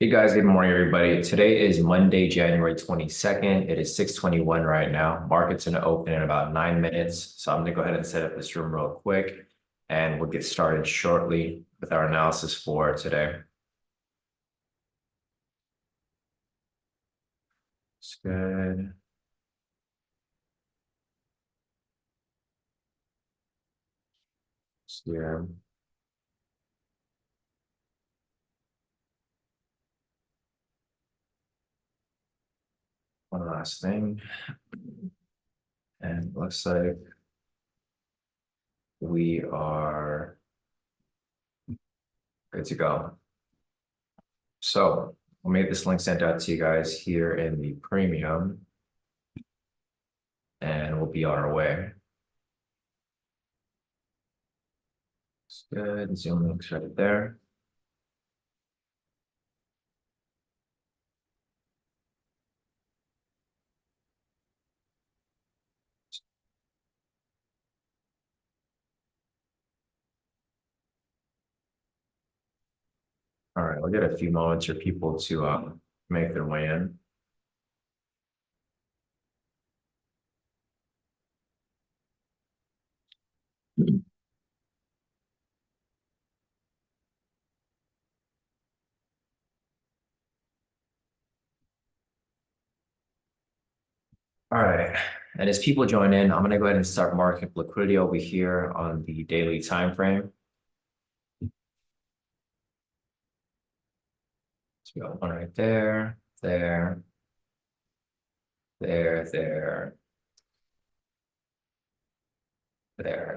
Hey guys, good morning, everybody. Today is Monday, January 22nd. It is 6:21 right now. Market's going to open in about 9 minutes. So I'm going to go ahead and set up this room real quick, and we'll get started shortly with our analysis for today. It's good. Here. One last thing. And it looks like we are good to go. So I'll make this link sent out to you guys here in the premium, and we'll be on our way. It's good. Zoom links right there. All right, we'll get a few moments for people to make their way in. All right, and as people join in, I'm gonna go ahead and start marking liquidity over here on the daily time frame. So we got one right there, there,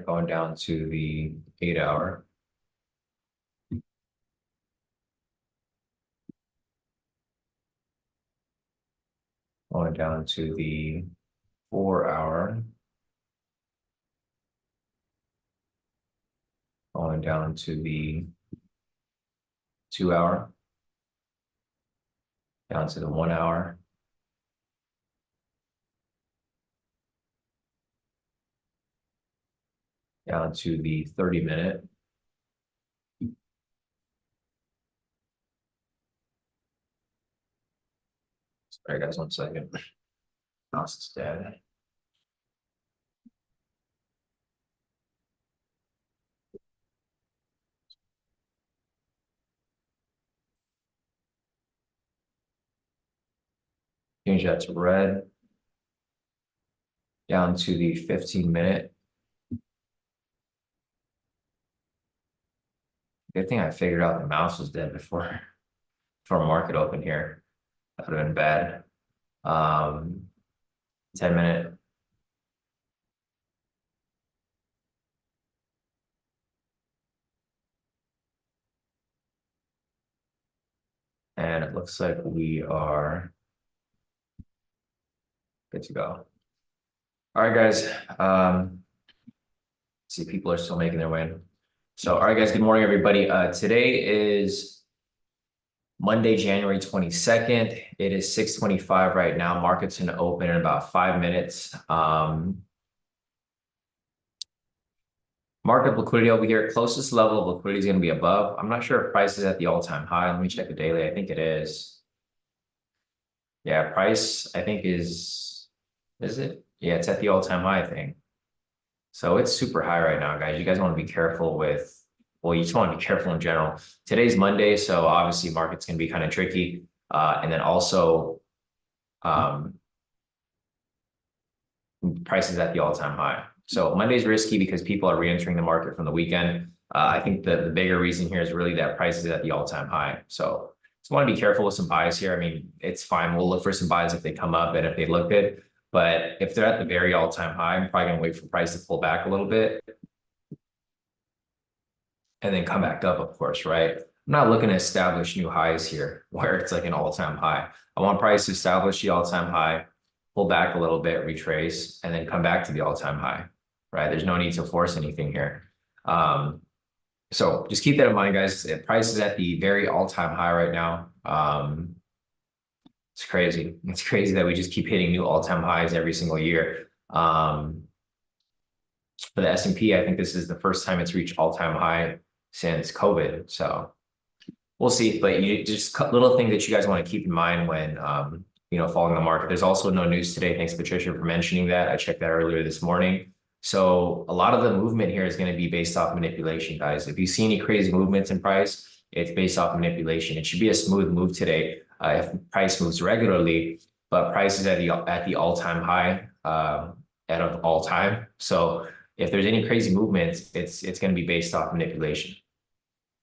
going down to the 8 hour. Going down to the 4 hour. Going down to the 2 hour. Down to the 1 hour. Down to the 30-minute. Sorry, guys, 1 second. Mouse is dead. Change that to red. Down to the 15-minute. Good thing I figured out the mouse was dead before market open here. That would have been bad. 10-minute. And it looks like we are good to go. All right, guys. See, people are still making their way in. So, all right, guys, good morning, everybody. Today is Monday, January 22nd. It is 6:25 right now. Market's gonna open in about 5 minutes. Market liquidity over here, closest level of liquidity is going to be above. I'm not sure if price is at the all-time high. Let me check the daily. I think it is. Yeah, price, I think is it? Yeah, it's at the all-time high, I think. So it's super high right now, guys. You guys want to be careful with, well, you just want to be careful in general. Today's Monday, so obviously market's going to be kind of tricky. And then also, price is at the all-time high. So Monday's risky because people are re-entering the market from the weekend. I think the bigger reason here is really that price is at the all-time high. So just want to be careful with some buys here. I mean, it's fine. We'll look for some buys if they come up and if they look good. But if they're at the very all-time high, I'm probably gonna wait for price to pull back a little bit and then come back up, of course, right? I'm not looking to establish new highs here where it's like an all-time high. I want price to establish the all-time high, pull back a little bit, retrace, and then come back to the all-time high, right? There's no need to force anything here. So just keep that in mind, guys. Price is at the very all-time high right now. It's crazy. It's crazy that we just keep hitting new all-time highs every single year. For the S&P, I think this is the first time it's reached all-time high since COVID. So we'll see, but you just little thing that you guys want to keep in mind when following the market. There's also no news today. Thanks, Patricia, for mentioning that. I checked that earlier this morning. So a lot of the movement here is going to be based off manipulation, guys. If you see any crazy movements in price, it's based off manipulation. It should be a smooth move today if price moves regularly, but price is at the all-time high out of all time. So if there's any crazy movements, it's going to be based off manipulation.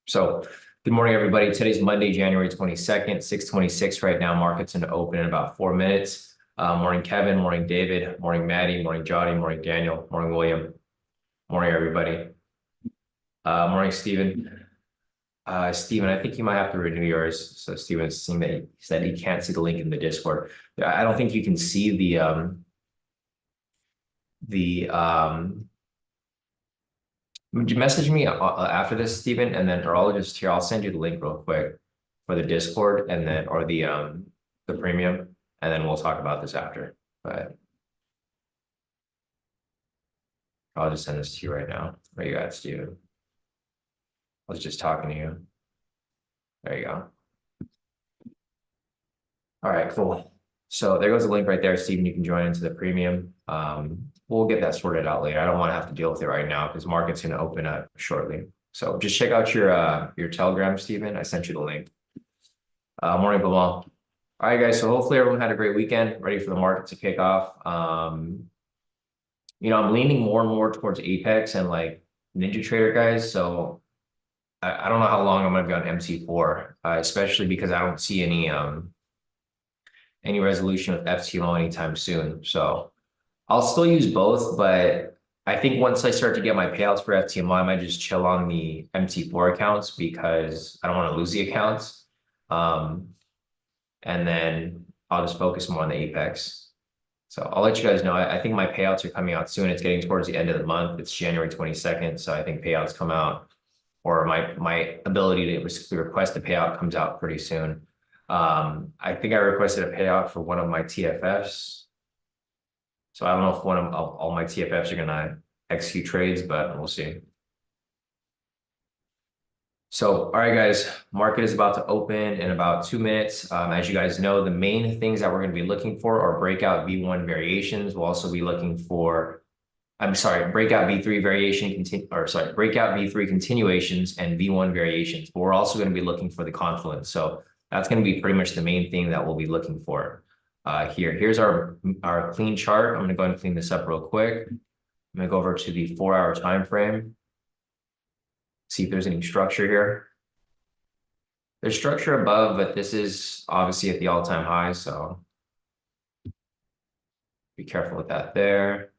So good morning, everybody. Today's Monday, January 22nd, 6:26 right now. Market's going to open in about 4 minutes. Morning, Kevin. Morning, David. Morning, Maddie. Morning, Jody. Morning, Daniel. Morning, William. Morning, everybody. Morning, Stephen. Stephen, I think you might have to renew yours. So Stephen's saying that he said he can't see the link in the Discord. I don't think you can see would you message me after this, Stephen, and then or I'll send you the link real quick for the Discord and then or the premium, and then we'll talk about this after. But I'll just send this to you right now. Where you at, Stephen? I was just talking to you. There you go. All right, cool. So there goes the link right there, Stephen. You can join into the premium. We'll get that sorted out later. I don't want to have to deal with it right now because market's going to open up shortly. So just check out your Telegram, Stephen. I sent you the link. Morning, Bilal. All right, guys. So hopefully everyone had a great weekend, ready for the market to kick off. I'm leaning more and more towards Apex and like Ninja Trader, guys. So I don't know how long I'm going to be on MC4, especially because I don't see any resolution with FTMO anytime soon. So I'll still use both, but I think once I start to get my payouts for FTMO, I might just chill on the MT4 accounts because I don't want to lose the accounts. And then I'll just focus more on the Apex. So I'll let you guys know. I think my payouts are coming out soon. It's getting towards the end of the month. It's January 22nd. So I think payouts come out, or my ability to request a payout comes out pretty soon. I think I requested a payout for one of my TFFs. So I don't know if one of all my TFFs are going to execute trades, but we'll see. So, all right, guys, market is about to open in about 2 minutes. As you guys know, the main things that we're going to be looking for are breakout V1 variations. We'll also be looking for, breakout V3 breakout V3 continuations and V1 variations. But we're also going to be looking for the confluence. So that's going to be pretty much the main thing that we'll be looking for. Here's our clean chart. I'm going to go ahead and clean this up real quick. I'm going to go over to the 4-hour time frame. See if there's any structure here. There's structure above, but this is obviously at the all-time high, so be careful with that there.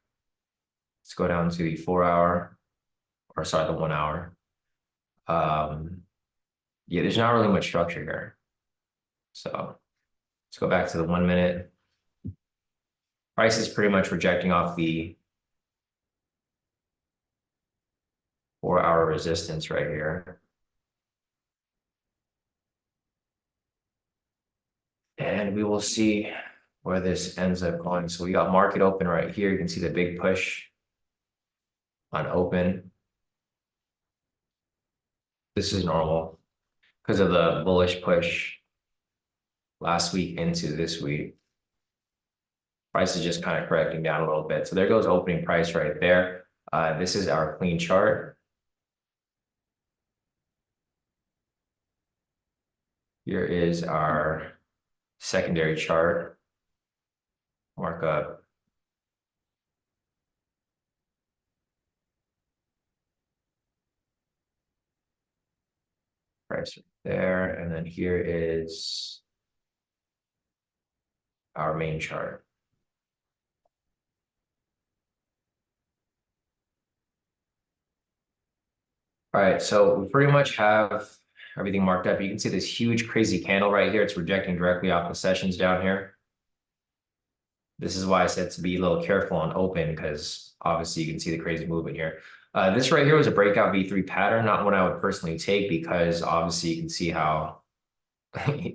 Let's go down to the 4-hour, or sorry, the 1 hour. Yeah, there's not really much structure here. So let's go back to the 1 minute. Price is pretty much rejecting off the 4-hour resistance right here. And we will see where this ends up going. So we got market open right here. You can see the big push on open. This is normal because of the bullish push last week into this week. Price is just kind of correcting down a little bit. So there goes opening price right there. This is our clean chart. Here is our secondary chart. Markup. Price right there. And then here is our main chart. All right, so we pretty much have everything marked up. You can see this huge crazy candle right here. It's rejecting directly off the sessions down here. This is why I said to be a little careful on open, because obviously you can see the crazy movement here. This right here was a breakout V3 pattern, not one I would personally take, because obviously you can see how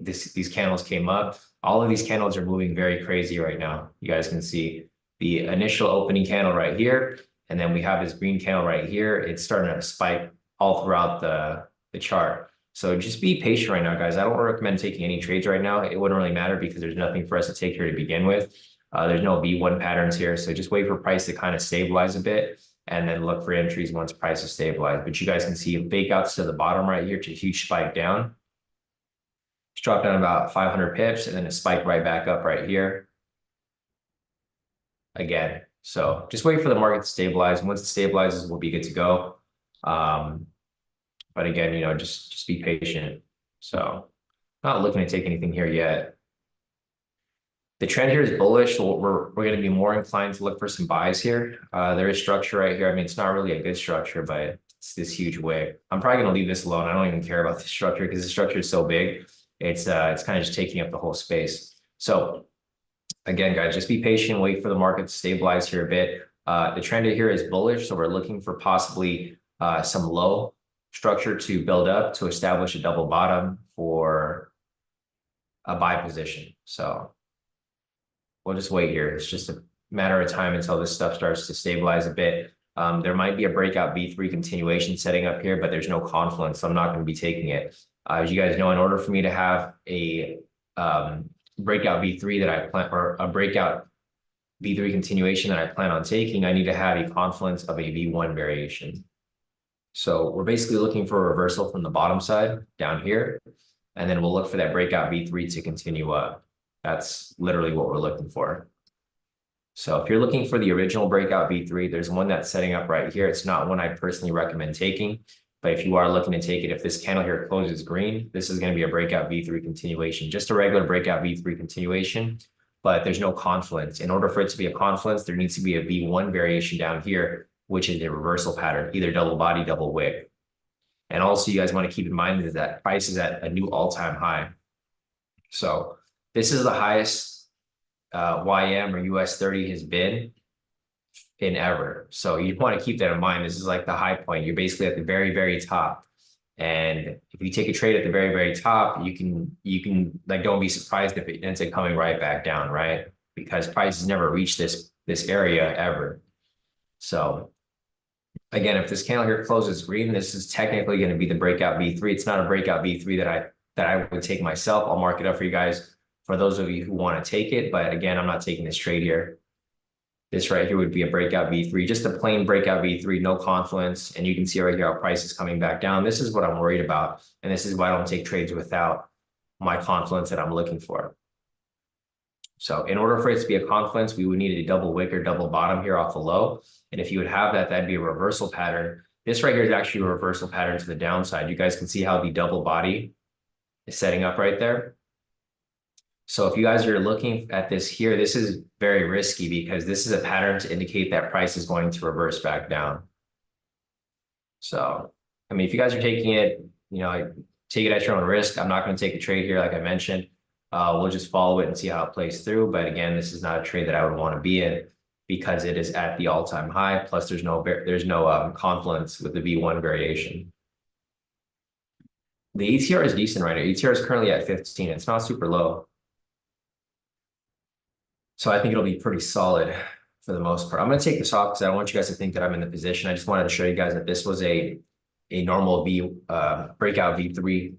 these candles came up. All of these candles are moving very crazy right now. You guys can see the initial opening candle right here, and then we have this green candle right here. It's starting to spike all throughout the chart. So just be patient right now, guys. I don't recommend taking any trades right now. It wouldn't really matter because there's nothing for us to take here to begin with. There's no V1 patterns here. So just wait for price to kind of stabilize a bit and then look for entries once price is stabilized. But you guys can see fake outs to the bottom right here to a huge spike down. It's dropped down about 500 pips and then a spike right back up right here again. So just wait for the market to stabilize. Once it stabilizes, we'll be good to go. But again, just be patient. So not looking to take anything here yet. The trend here is bullish, so we're going to be more inclined to look for some buys here. There is structure right here. I mean, it's not really a good structure, but it's this huge wick. I'm probably going to leave this alone. I don't even care about the structure because the structure is so big. It's kind of just taking up the whole space. So again, guys, just be patient, wait for the market to stabilize here a bit. The trend here is bullish, so we're looking for possibly some low structure to build up to establish a double bottom for a buy position. So we'll just wait here. It's just a matter of time until this stuff starts to stabilize a bit. There might be a breakout V3 continuation setting up here, but there's no confluence, so I'm not going to be taking it. As you guys know, in order for me to have a breakout V3 that I plan, or a breakout V3 continuation that I plan on taking, I need to have a confluence of a V1 variation. So we're basically looking for a reversal from the bottom side down here, and then we'll look for that breakout V3 to continue up. That's literally what we're looking for. So if you're looking for the original breakout V3, there's one that's setting up right here. It's not one I personally recommend taking, but if you are looking to take it, if this candle here closes green, this is going to be a breakout V3 continuation, just a regular breakout V3 continuation, but there's no confluence. In order for it to be a confluence, there needs to be a V1 variation down here, which is a reversal pattern, either double body, double wick. And also you guys want to keep in mind is that price is at a new all-time high. So this is the highest YM or US30 has been in ever. So you want to keep that in mind. This is like the high point. You're basically at the very, very top. And if you take a trade at the very, very top, you can like, don't be surprised if it ends up coming right back down, right? Because price has never reached this area ever. So again, if this candle here closes green, this is technically going to be the breakout V3. It's not a breakout V3 that I would take myself. I'll mark it up for you guys for those of you who want to take it. But again, I'm not taking this trade here. This right here would be a breakout V3, just a plain breakout V3, no confluence. And you can see right here how price is coming back down. This is what I'm worried about. And this is why I don't take trades without my confluence that I'm looking for. So in order for it to be a confluence, we would need a double wick or double bottom here off the low. And if you would have that, that'd be a reversal pattern. This right here is actually a reversal pattern to the downside. You guys can see how the double body is setting up right there. So if you guys are looking at this here, this is very risky because this is a pattern to indicate that price is going to reverse back down. So, I mean, if you guys are taking it, take it at your own risk. I'm not going to take a trade here, like I mentioned. We'll just follow it and see how it plays through. But again, this is not a trade that I would want to be in because it is at the all-time high. Plus, there's no confluence with the V1 variation. The ETR is decent right now. ETR is currently at 15. It's not super low. So I think it'll be pretty solid for the most part. I'm going to take this off because I don't want you guys to think that I'm in the position. I just wanted to show you guys that this was a normal breakout V3,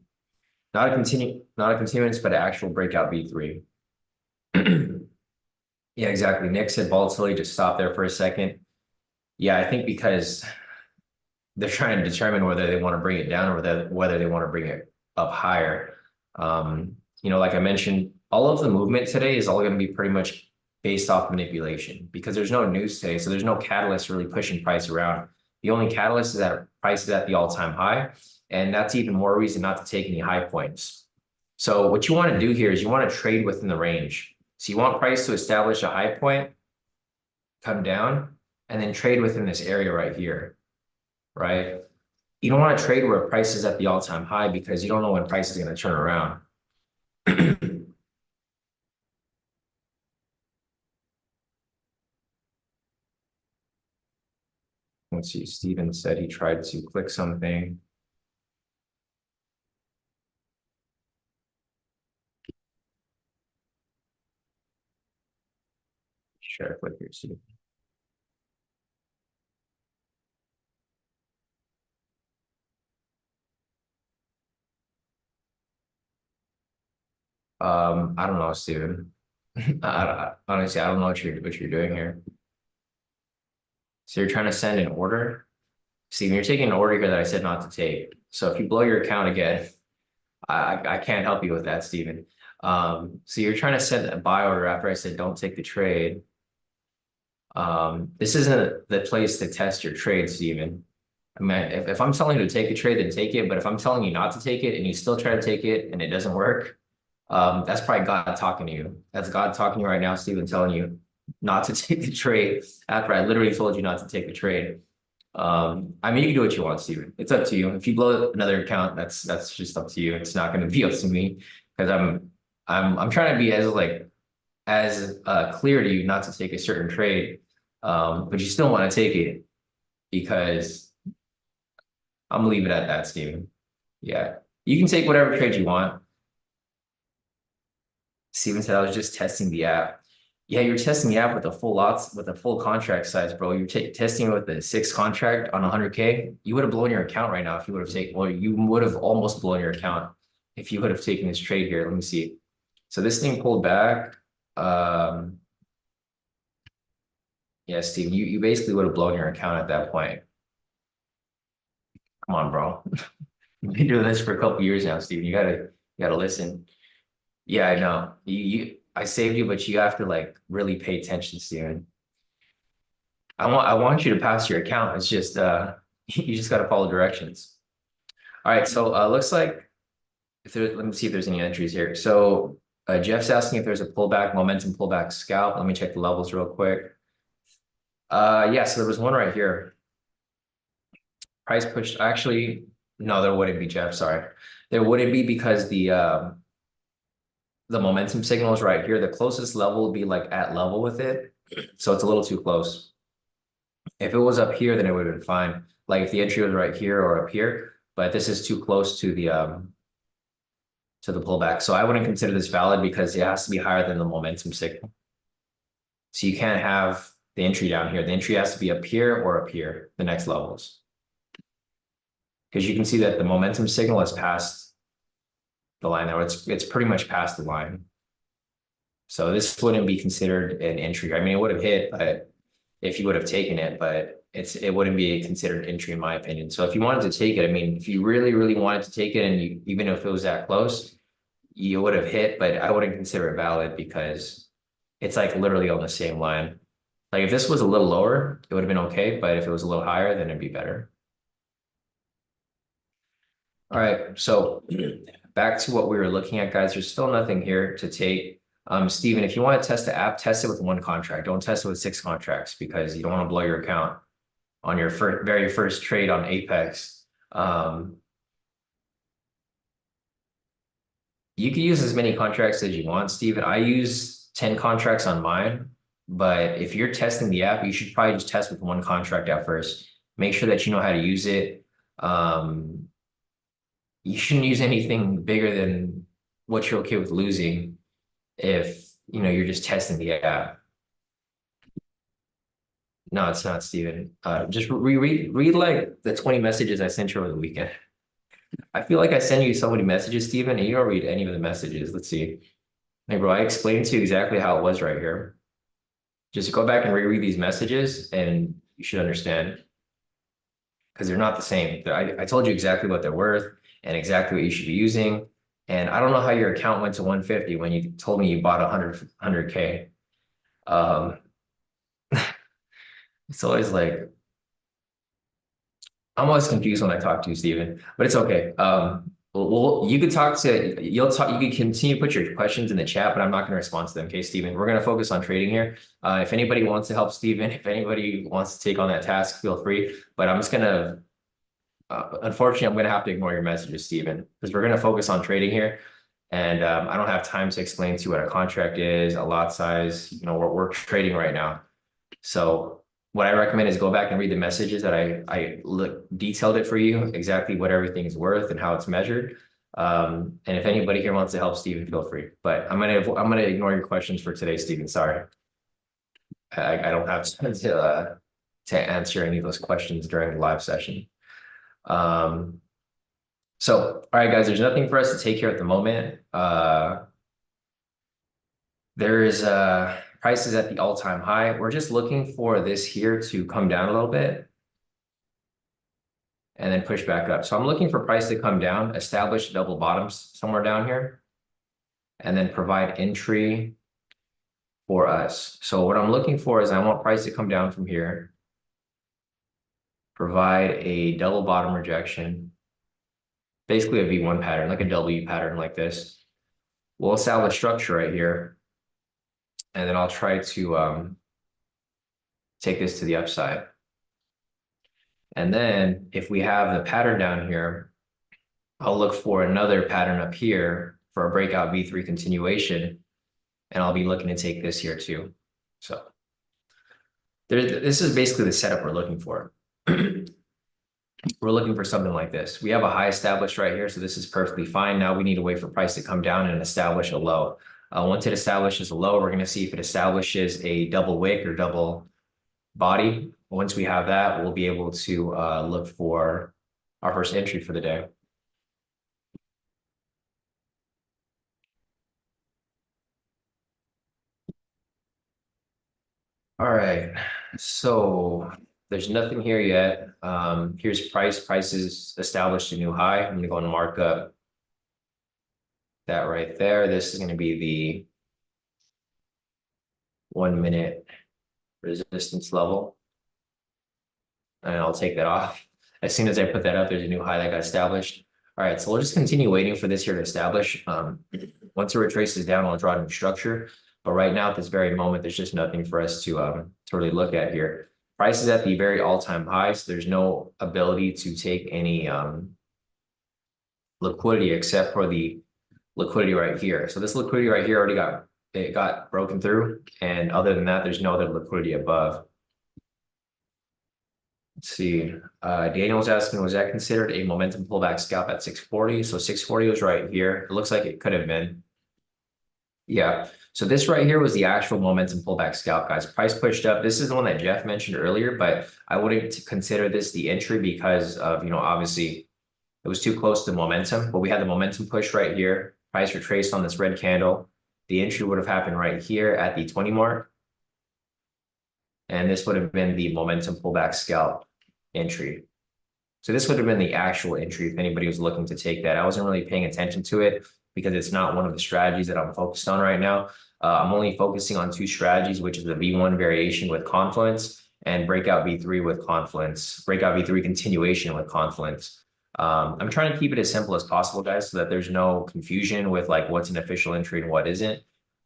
not a continuance, but an actual breakout V3. Yeah, exactly. Nick said volatility, just stop there for a second. Yeah, I think because they're trying to determine whether they want to bring it down or whether they want to bring it up higher. Like I mentioned, all of the movement today is all going to be pretty much based off manipulation because there's no news today. So there's no catalyst really pushing price around. The only catalyst is that price is at the all-time high. And that's even more reason not to take any high points. So what you want to do here is you want to trade within the range. So you want price to establish a high point, come down, and then trade within this area right here, right? You don't want to trade where price is at the all-time high because you don't know when price is going to turn around. Let's see, Steven said he tried to click something. Share click here, Steven. I don't know, Steven. Honestly, I don't know what you're doing here. So you're trying to send an order? Steven, you're taking an order here that I said not to take. So if you blow your account again, I can't help you with that, Steven. So you're trying to send a buy order after I said don't take the trade. This isn't the place to test your trade, Steven. I mean, if I'm telling you to take a trade, then take it. But if I'm telling you not to take it and you still try to take it and it doesn't work, that's probably God talking to you. That's God talking to you right now, Steven, telling you not to take the trade after I literally told you not to take the trade. I mean, you can do what you want, Steven. It's up to you. If you blow another account, that's just up to you. It's not going to be up to me because I'm trying to be as clear to you not to take a certain trade, but you still want to take it because I'm gonna leave it at that, Steven. Yeah, you can take whatever trade you want. Steven said I was just testing the app. Yeah, you're testing the app with a full contract size, bro. You're testing it with the 6 contract on 100K. You would have blown your account right now if you would have taken, well, you would have almost blown your account if you would have taken this trade here. Let me see. So this thing pulled back. Yeah, Steven, you basically would have blown your account at that point. Come on, bro. You've been doing this for a couple years now, Steven. You gotta listen. Yeah, I know. I saved you, but you have to like really pay attention, Steven. I want you to pass your account. It's just you just gotta follow directions. All right, so looks like if there, let me see if there's any entries here. So Jeff's asking if there's a pullback, momentum pullback scalp. Let me check the levels real quick. Yeah, so there was one right here. Price pushed, actually, no, there wouldn't be, Jeff, sorry. There wouldn't be because the momentum signal is right here. The closest level would be like at level with it. So it's a little too close. If it was up here, then it would have been fine. Like if the entry was right here or up here, but this is too close to the pullback. So I wouldn't consider this valid because it has to be higher than the momentum signal. So you can't have the entry down here. The entry has to be up here or up here, the next levels. Because you can see that the momentum signal is past the line now. It's pretty much past the line. So this wouldn't be considered an entry. I mean, it would have hit, but if you would have taken it, but it wouldn't be considered entry in my opinion. So if you wanted to take it, I mean, if you really, really wanted to take it, and even if it was that close, you would have hit, but I wouldn't consider it valid because it's like literally on the same line. Like if this was a little lower, it would have been okay, but if it was a little higher, then it'd be better. All right, so back to what we were looking at, guys. There's still nothing here to take. Steven, if you want to test the app, test it with 1 contract. Don't test it with 6 contracts because you don't want to blow your account on your very first trade on Apex. You can use as many contracts as you want, Steven. I use 10 contracts on mine, but if you're testing the app, you should probably just test with 1 contract at first. Make sure that you know how to use it. You shouldn't use anything bigger than what you're okay with losing if you're just testing the app. No, it's not, Steven. Just read like the 20 messages I sent you over the weekend. I feel like I send you so many messages, Steven, and you don't read any of the messages. Let's see. Hey, bro, I explained to you exactly how it was right here. Just go back and reread these messages and you should understand because they're not the same. I told you exactly what they're worth and exactly what you should be using. And I don't know how your account went to 150 when you told me you bought 100K. It's always like, I'm always confused when I talk to you, Steven, but it's okay. Well, you could you can continue to put your questions in the chat, but I'm not going to respond to them. Okay, Steven, we're going to focus on trading here. If anybody wants to help Steven, if anybody wants to take on that task, feel free, but I'm just going to, unfortunately, I'm going to have to ignore your messages, Steven, because we're going to focus on trading here. And I don't have time to explain to you what a contract is, a lot size, we're trading right now. So what I recommend is go back and read the messages that I detailed it for you, exactly what everything's worth and how it's measured. And if anybody here wants to help Steven, feel free. But I'm gonna ignore your questions for today, Steven. Sorry. I don't have to answer any of those questions during the live session. So all right, guys, there's nothing for us to take here at the moment. There is prices at the all-time high. We're just looking for this here to come down a little bit and then push back up. So I'm looking for price to come down, establish double bottoms somewhere down here, and then provide entry for us. So what I'm looking for is I want price to come down from here, provide a double bottom rejection, basically a V1 pattern, like a W pattern like this. We'll establish structure right here, and then I'll try to take this to the upside. And then if we have the pattern down here, I'll look for another pattern up here for a breakout V3 continuation, and I'll be looking to take this here too. So this is basically the setup we're looking for. We're looking for something like this. We have a high established right here, so this is perfectly fine. Now we need to wait for price to come down and establish a low. Once it establishes a low, we're going to see if it establishes a double wick or double body. Once we have that, we'll be able to look for our first entry for the day. All right, so there's nothing here yet. Here's price. Price is established a new high. I'm gonna go and mark up that right there. This is gonna be the 1 minute resistance level. And I'll take that off. As soon as I put that up, there's a new high that got established. All right, so we'll just continue waiting for this here to establish. Once it retraces down, I'll draw a new structure. But right now, at this very moment, there's just nothing for us to really look at here. Price is at the very all-time high, so there's no ability to take any liquidity except for the liquidity right here. So this liquidity right here already got broken through, and other than that, there's no other liquidity above. Let's see. Daniel was asking, was that considered a momentum pullback scalp at 640? So 640 was right here. It looks like it could have been. Yeah. So this right here was the actual momentum pullback scalp, guys. Price pushed up. This is the one that Jeff mentioned earlier, but I wouldn't consider this the entry because of, obviously it was too close to momentum, but we had the momentum push right here. Price retraced on this red candle. The entry would have happened right here at the 20 mark. And this would have been the momentum pullback scalp entry. So this would have been the actual entry if anybody was looking to take that. I wasn't really paying attention to it because it's not one of the strategies that I'm focused on right now. I'm only focusing on two strategies, which is the V1 variation with confluence and breakout V3 with confluence, breakout V3 continuation with confluence. I'm trying to keep it as simple as possible, guys, so that there's no confusion with like what's an official entry and what isn't.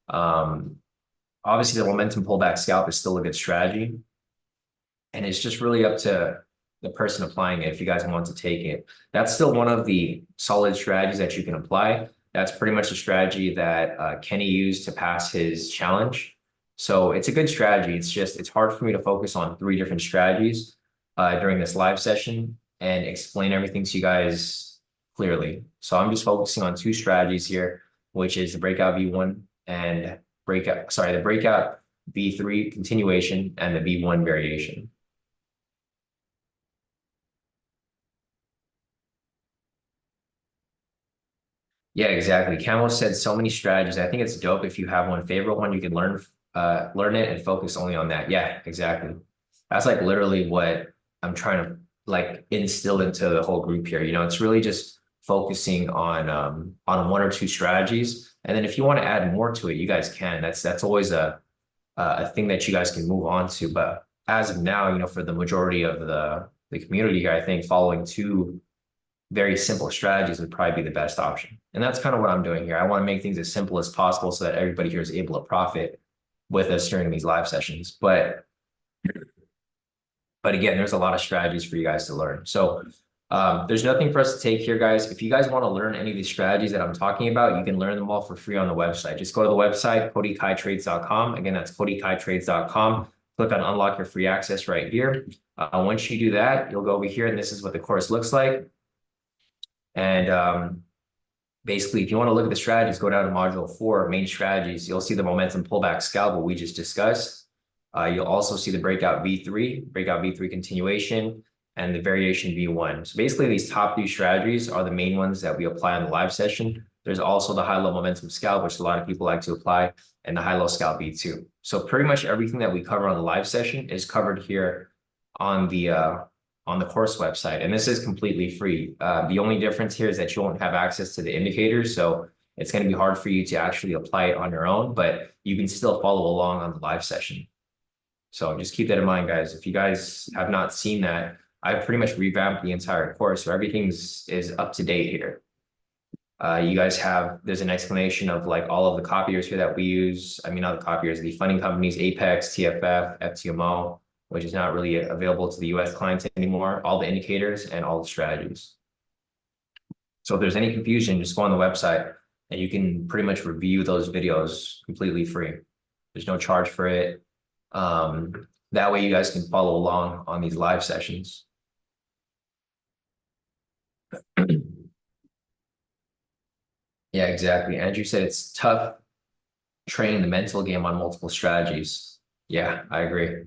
Obviously, the momentum pullback scalp is still a good strategy. And it's just really up to the person applying it if you guys want to take it. That's still one of the solid strategies that you can apply. That's pretty much a strategy that Kenny used to pass his challenge. So it's a good strategy. It's hard for me to focus on 3 different strategies during this live session and explain everything to you guys clearly. So I'm just focusing on 2 strategies here, which is the breakout V1 and the breakout V3 continuation and the V1 variation. Yeah, exactly. Camo said so many strategies. I think it's dope if you have one favorite one, you can learn it and focus only on that. Yeah, exactly. That's like literally what I'm trying to like instill into the whole group here. It's really just focusing on 1 or 2 strategies. And then if you want to add more to it, you guys can. That's always a thing that you guys can move on to. But as of now, for the majority of the community here, I think following 2 very simple strategies would probably be the best option. And that's kind of what I'm doing here. I want to make things as simple as possible so that everybody here is able to profit with us during these live sessions. But again, there's a lot of strategies for you guys to learn. So there's nothing for us to take here, guys. If you guys want to learn any of these strategies that I'm talking about, you can learn them all for free on the website. Just go to the website, kodikaitrades.com. Again, that's kodikaitrades.com. Click on unlock your free access right here. Once you do that, you'll go over here and this is what the course looks like. And basically, if you want to look at the strategies, go down to module 4, main strategies. You'll see the momentum pullback scalp, what we just discussed. You'll also see the breakout V3 continuation, and the variation V1. So basically, these top 3 strategies are the main ones that we apply on the live session. There's also the high-low momentum scalp, which a lot of people like to apply, and the high-low scalp B2. So pretty much everything that we cover on the live session is covered here on the course website, and this is completely free. The only difference here is that you won't have access to the indicators, so it's going to be hard for you to actually apply it on your own, but you can still follow along on the live session. So just keep that in mind, guys. If you guys have not seen that, I've pretty much revamped the entire course, so everything's is up to date here. You guys have, there's an explanation of like all of the copiers here that we use. I mean, not the copiers, the funding companies, Apex, TFF, FTMO, which is not really available to the US clients anymore, all the indicators and all the strategies. So if there's any confusion, just go on the website and you can pretty much review those videos completely free. There's no charge for it. That way you guys can follow along on these live sessions. Yeah, exactly. Andrew said it's tough training the mental game on multiple strategies. Yeah, I agree.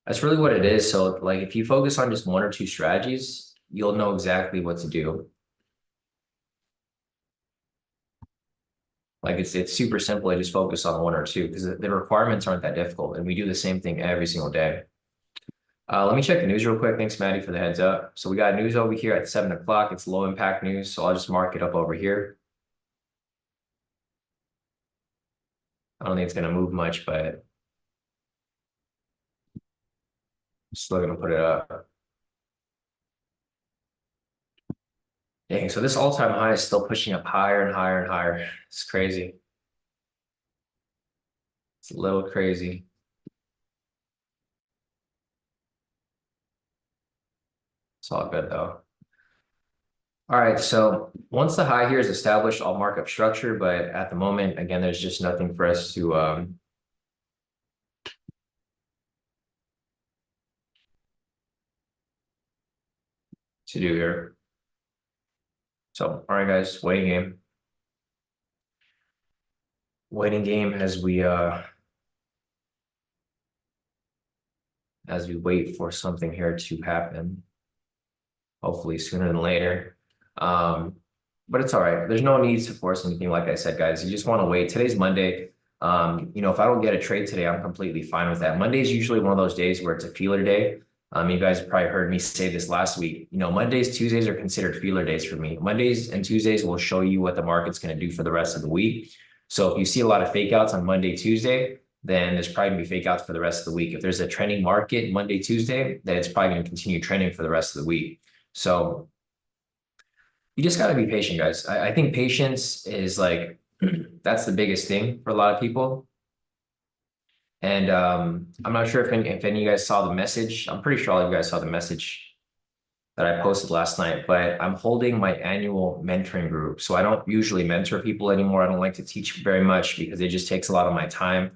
That's really what it is. So like if you focus on just one or two strategies, you'll know exactly what to do. Like it's super simple to just focus on one or two because the requirements aren't that difficult, and we do the same thing every single day. Let me check the news real quick. Thanks, Maddie, for the heads up. So we got news over here at 7 o'clock. It's low impact news, so I'll just mark it up over here. I don't think it's going to move much, but I'm still going to put it up. Dang, so this all-time high is still pushing up higher and higher and higher. It's crazy. It's a little crazy. It's all good though. All right, so once the high here is established, I'll mark up structure, but at the moment, again, there's just nothing for us to do here. So, all right, guys, waiting game. Waiting game as we wait for something here to happen. Hopefully sooner than later. But it's all right. There's no need to force anything, like I said, guys. You just want to wait. Today's Monday. If I don't get a trade today, I'm completely fine with that. Monday is usually one of those days where it's a feeler day. You guys probably heard me say this last week. Mondays, Tuesdays are considered feeler days for me. Mondays and Tuesdays will show you what the market's going to do for the rest of the week. So if you see a lot of fake outs on Monday, Tuesday, then there's probably going to be fake outs for the rest of the week. If there's a trending market Monday, Tuesday, then it's probably going to continue trending for the rest of the week. So you just got to be patient, guys. I think patience is like, that's the biggest thing for a lot of people. And I'm not sure if any of you guys saw the message. I'm pretty sure all of you guys saw the message that I posted last night, but I'm holding my annual mentoring group. So I don't usually mentor people anymore. I don't like to teach very much because it just takes a lot of my time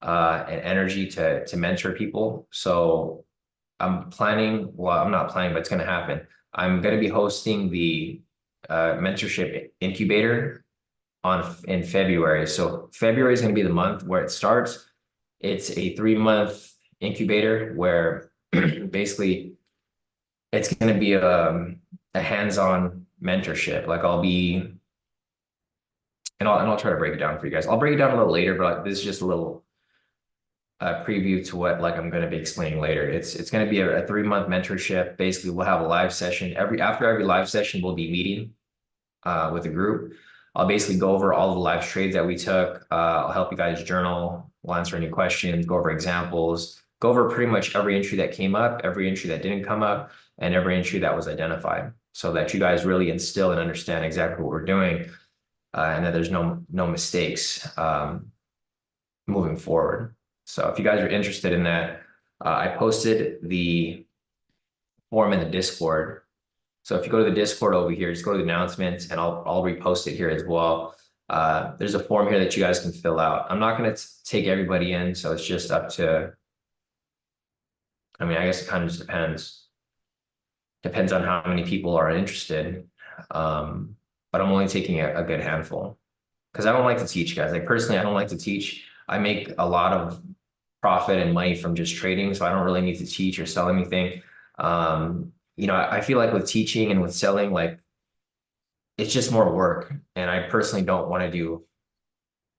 and energy to mentor people. So I'm planning, well, I'm not planning, but it's going to happen. I'm going to be hosting the mentorship incubator in February. So February is going to be the month where it starts. It's a 3-month incubator where basically it's going to be a hands-on mentorship. Like I'll be, and I'll try to break it down for you guys. I'll break it down a little later, but this is just a little preview to what I'm going to be explaining later. It's going to be a 3-month mentorship. Basically, we'll have a live session. After every live session, we'll be meeting with a group. I'll basically go over all the live trades that we took. I'll help you guys journal. We'll answer any questions, go over examples, go over pretty much every entry that came up, every entry that didn't come up, and every entry that was identified, so that you guys really instill and understand exactly what we're doing, and that there's no mistakes moving forward. So if you guys are interested in that, I posted the form in the Discord. So if you go to the Discord over here, just go to the announcements, and I'll repost it here as well. There's a form here that you guys can fill out. I'm not going to take everybody in, so it's just up to, I mean, I guess it kind of just depends. Depends on how many people are interested. But I'm only taking a good handful because I don't like to teach, guys. Like personally, I don't like to teach. I make a lot of profit and money from just trading, so I don't really need to teach or sell anything. I feel like with teaching and with selling, like it's just more work. And I personally don't want to do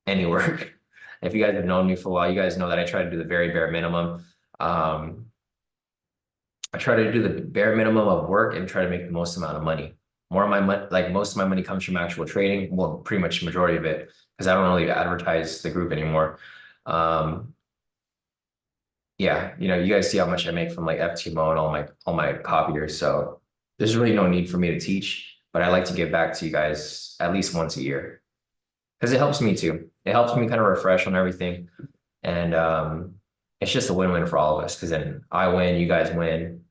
any work. If you guys have known me for a while, you guys know that I try to do the very bare minimum. Um, I try to do the bare minimum of work and try to make the most amount of money. More of my money, like most of my money comes from actual trading. Well, pretty much the majority of it, because I don't really advertise the group anymore. Um, yeah, you guys see how much I make from like FTMO and all my copiers. So there's really no need for me to teach, but I like to give back to you guys at least once a year because it helps me too. It helps me kind of refresh on everything. And it's just a win-win for all of us because then I win, you guys win.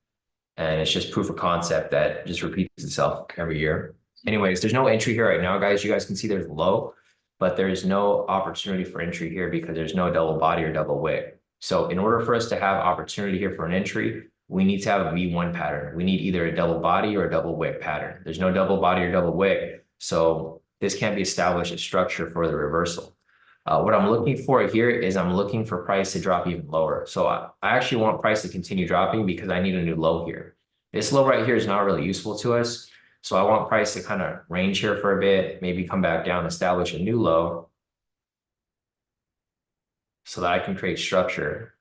And it's just proof of concept that just repeats itself every year. Anyways, there's no entry here right now, guys. You guys can see there's low, but there's no opportunity for entry here because there's no double body or double wick. So in order for us to have opportunity here for an entry, we need to have a V1 pattern. We need either a double body or a double wick pattern. There's no double body or double wick. So this can't be established as structure for the reversal. What I'm looking for here is I'm looking for price to drop even lower. So I actually want price to continue dropping because I need a new low here. This low right here is not really useful to us. So I want price to kind of range here for a bit, maybe come back down, establish a new low so that I can create structure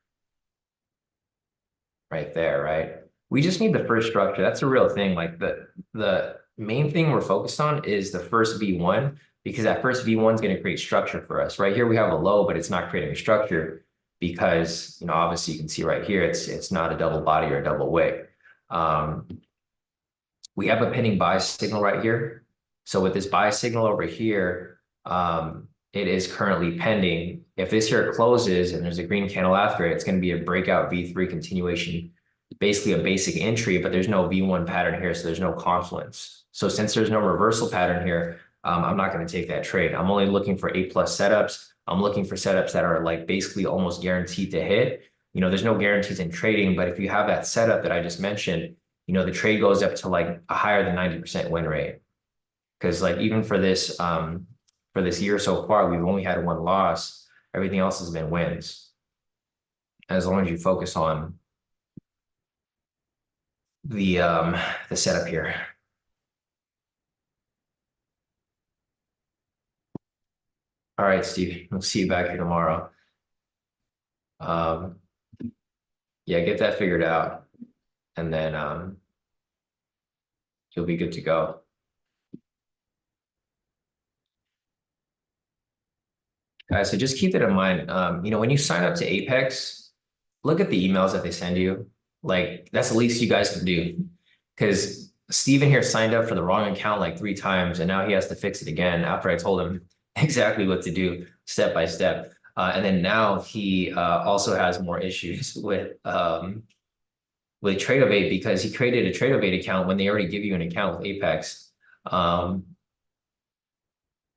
right there, right? We just need the first structure. That's a real thing. Like the main thing we're focused on is the first V1 because that first V1 is going to create structure for us. Right here we have a low, but it's not creating a structure because, obviously you can see right here, it's not a double body or a double wick. We have a pending buy signal right here. So with this buy signal over here, it is currently pending. If this here closes and there's a green candle after it, it's going to be a breakout V3 continuation, basically a basic entry, but there's no V1 pattern here, so there's no confluence. So since there's no reversal pattern here, I'm not going to take that trade. I'm only looking for A+ setups. I'm looking for setups that are like basically almost guaranteed to hit. There's no guarantees in trading, but if you have that setup that I just mentioned, the trade goes up to like a higher than 90% win rate. Because like even for this year so far, we've only had one loss. Everything else has been wins. As long as you focus on the setup here. All right, Steve, we'll see you back here tomorrow. Yeah, get that figured out. And then you'll be good to go. Guys, so just keep that in mind. When you sign up to Apex, look at the emails that they send you. Like, that's the least you guys can do. Because Steven here signed up for the wrong account like 3 times, and now he has to fix it again after I told him exactly what to do step by step. And then now he also has more issues with Tradeovate because he created a Tradeovate account when they already give you an account with Apex.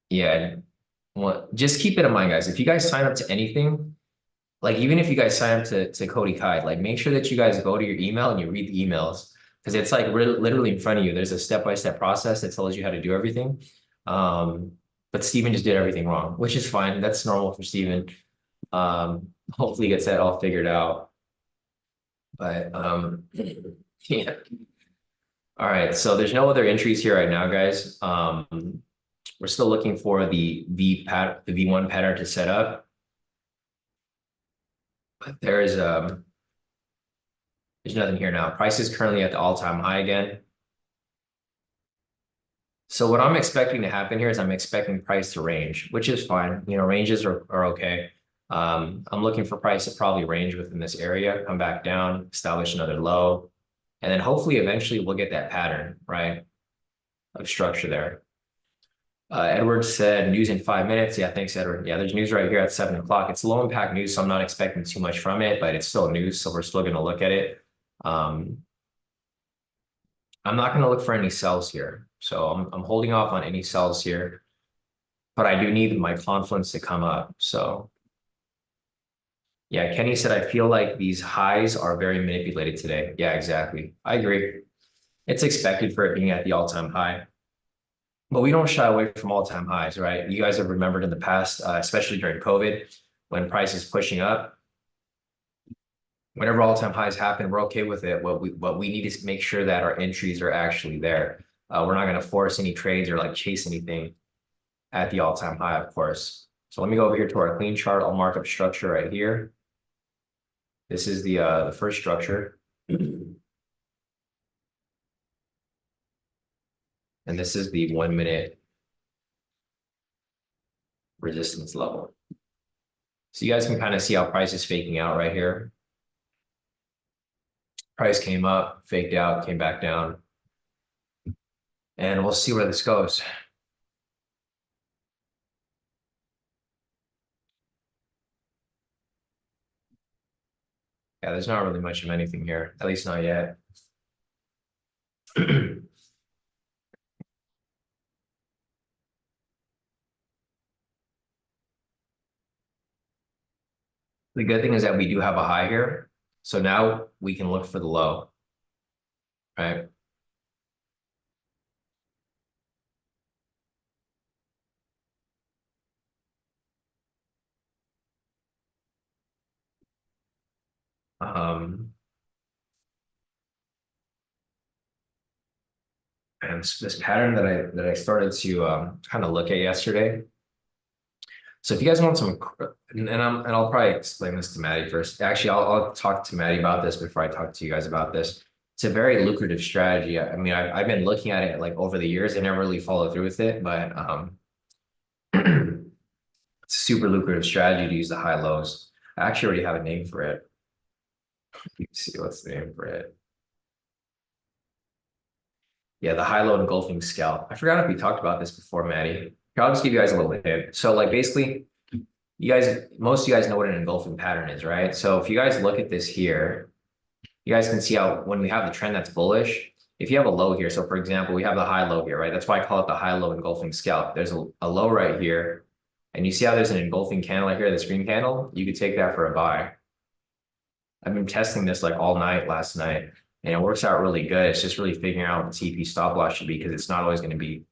Yeah, well, just keep it in mind, guys. If you guys sign up to anything, like even if you guys sign up to Kodi Kai, like make sure that you guys go to your email and you read the emails because it's like literally in front of you. There's a step-by-step process that tells you how to do everything. But Steven just did everything wrong, which is fine. That's normal for Steven. Hopefully he gets that all figured out. But yeah. All right, so there's no other entries here right now, guys. We're still looking for the V1 pattern to set up. But there's nothing here now. Price is currently at the all-time high again. So what I'm expecting to happen here is I'm expecting price to range, which is fine. Ranges are okay. I'm looking for price to probably range within this area, come back down, establish another low, and then hopefully eventually we'll get that pattern, right, of structure there. Edward said news in 5 minutes. Yeah, thanks, Edward. Yeah, there's news right here at 7 o'clock. It's low impact news, so I'm not expecting too much from it, but it's still news, so we're still going to look at it. I'm not going to look for any sells here. So I'm holding off on any sells here, but I do need my confluence to come up. So yeah, Kenny said, I feel like these highs are very manipulated today. Yeah, exactly. I agree. It's expected for it being at the all-time high. But we don't shy away from all-time highs, right? You guys have remembered in the past, especially during COVID, when price is pushing up, whenever all-time highs happen, we're okay with it. What we need is make sure that our entries are actually there. We're not going to force any trades or like chase anything at the all-time high, of course. So let me go over here to our clean chart. I'll mark up structure right here. This is the first structure. And this is the 1 minute resistance level. So you guys can kind of see how price is faking out right here. Price came up, faked out, came back down. And we'll see where this goes. Yeah, there's not really much of anything here, at least not yet. The good thing is that we do have a high here. So now we can look for the low, right? Um, and this pattern that I started to kind of look at yesterday. So if you guys want some, and I'll probably explain this to Maddie first. Actually, I'll talk to Maddie about this before I talk to you guys about this. It's a very lucrative strategy. I mean, I've been looking at it like over the years. I never really followed through with it, but it's a super lucrative strategy to use the high lows. I actually already have a name for it. You can see what's the name for it. Yeah, the high-low engulfing scalp. I forgot if we talked about this before, Maddie. I'll just give you guys a little hint. So like basically, most of you guys know what an engulfing pattern is, right? So if you guys look at this here, you guys can see how when we have the trend that's bullish, if you have a low here, so for example, we have the high low here, right? That's why I call it the high-low engulfing scalp. There's a low right here, and you see how there's an engulfing candle right here, this green candle? You could take that for a buy. I've been testing this like all night last night, and it works out really good. It's just really figuring out what the TP stop loss should be because it's not always going to be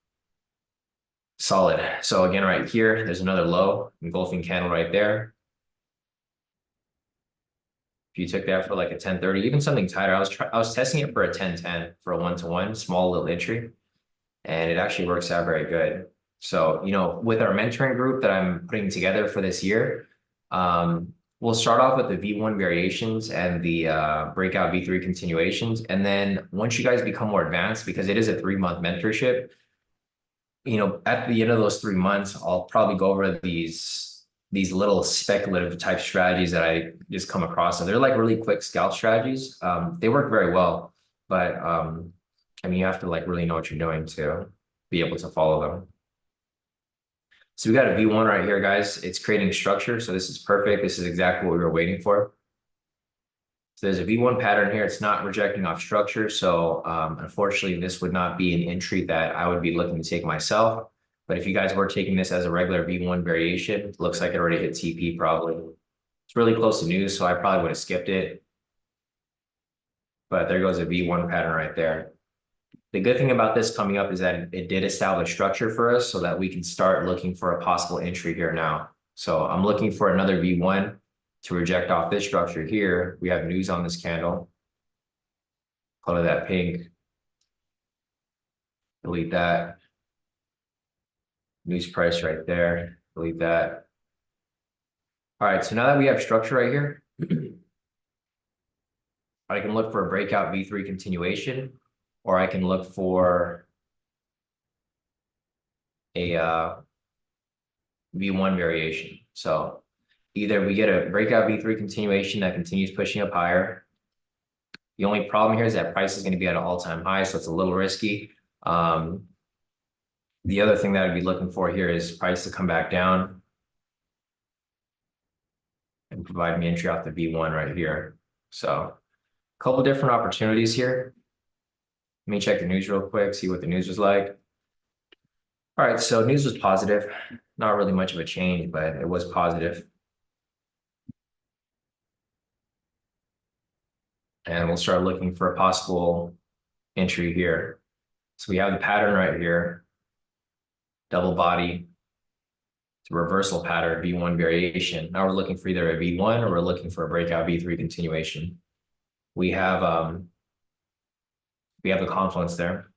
solid. So again, right here, there's another low engulfing candle right there. If you took that for like a 1030, even something tighter, I was testing it for a 1010 for a 1-to-1 small little entry, and it actually works out very good. So, you know, with our mentoring group that I'm putting together for this year, we'll start off with the V1 variations and the breakout V3 continuations. And then once you guys become more advanced, because it is a 3-month mentorship, you know, at the end of those 3 months, I'll probably go over these little speculative type strategies that I just come across. So they're like really quick scalp strategies. They work very well, but I mean, you have to like really know what you're doing to be able to follow them. So we got a V1 right here, guys. It's creating structure. So this is perfect. This is exactly what we were waiting for. So there's a V1 pattern here. It's not rejecting off structure. So unfortunately, this would not be an entry that I would be looking to take myself. But if you guys were taking this as a regular V1 variation, it looks like it already hit TP probably. It's really close to news, so I probably would have skipped it. But there goes a V1 pattern right there. The good thing about this coming up is that it did establish structure for us so that we can start looking for a possible entry here now. So I'm looking for another V1 to reject off this structure here. We have news on this candle. Color that pink. Delete that. News price right there. Delete that. All right, so now that we have structure right here, I can look for a breakout V3 continuation, or I can look for a V1 variation. So either we get a breakout V3 continuation that continues pushing up higher. The only problem here is that price is going to be at an all-time high, so it's a little risky. The other thing that I'd be looking for here is price to come back down and provide me entry off the V1 right here. So a couple different opportunities here. Let me check the news real quick, see what the news was like. All right, so news was positive. Not really much of a change, but it was positive. And we'll start looking for a possible entry here. So we have the pattern right here. Double body. It's a reversal pattern, V1 variation. Now we're looking for either a V1 or we're looking for a breakout V3 continuation. We have the confluence there.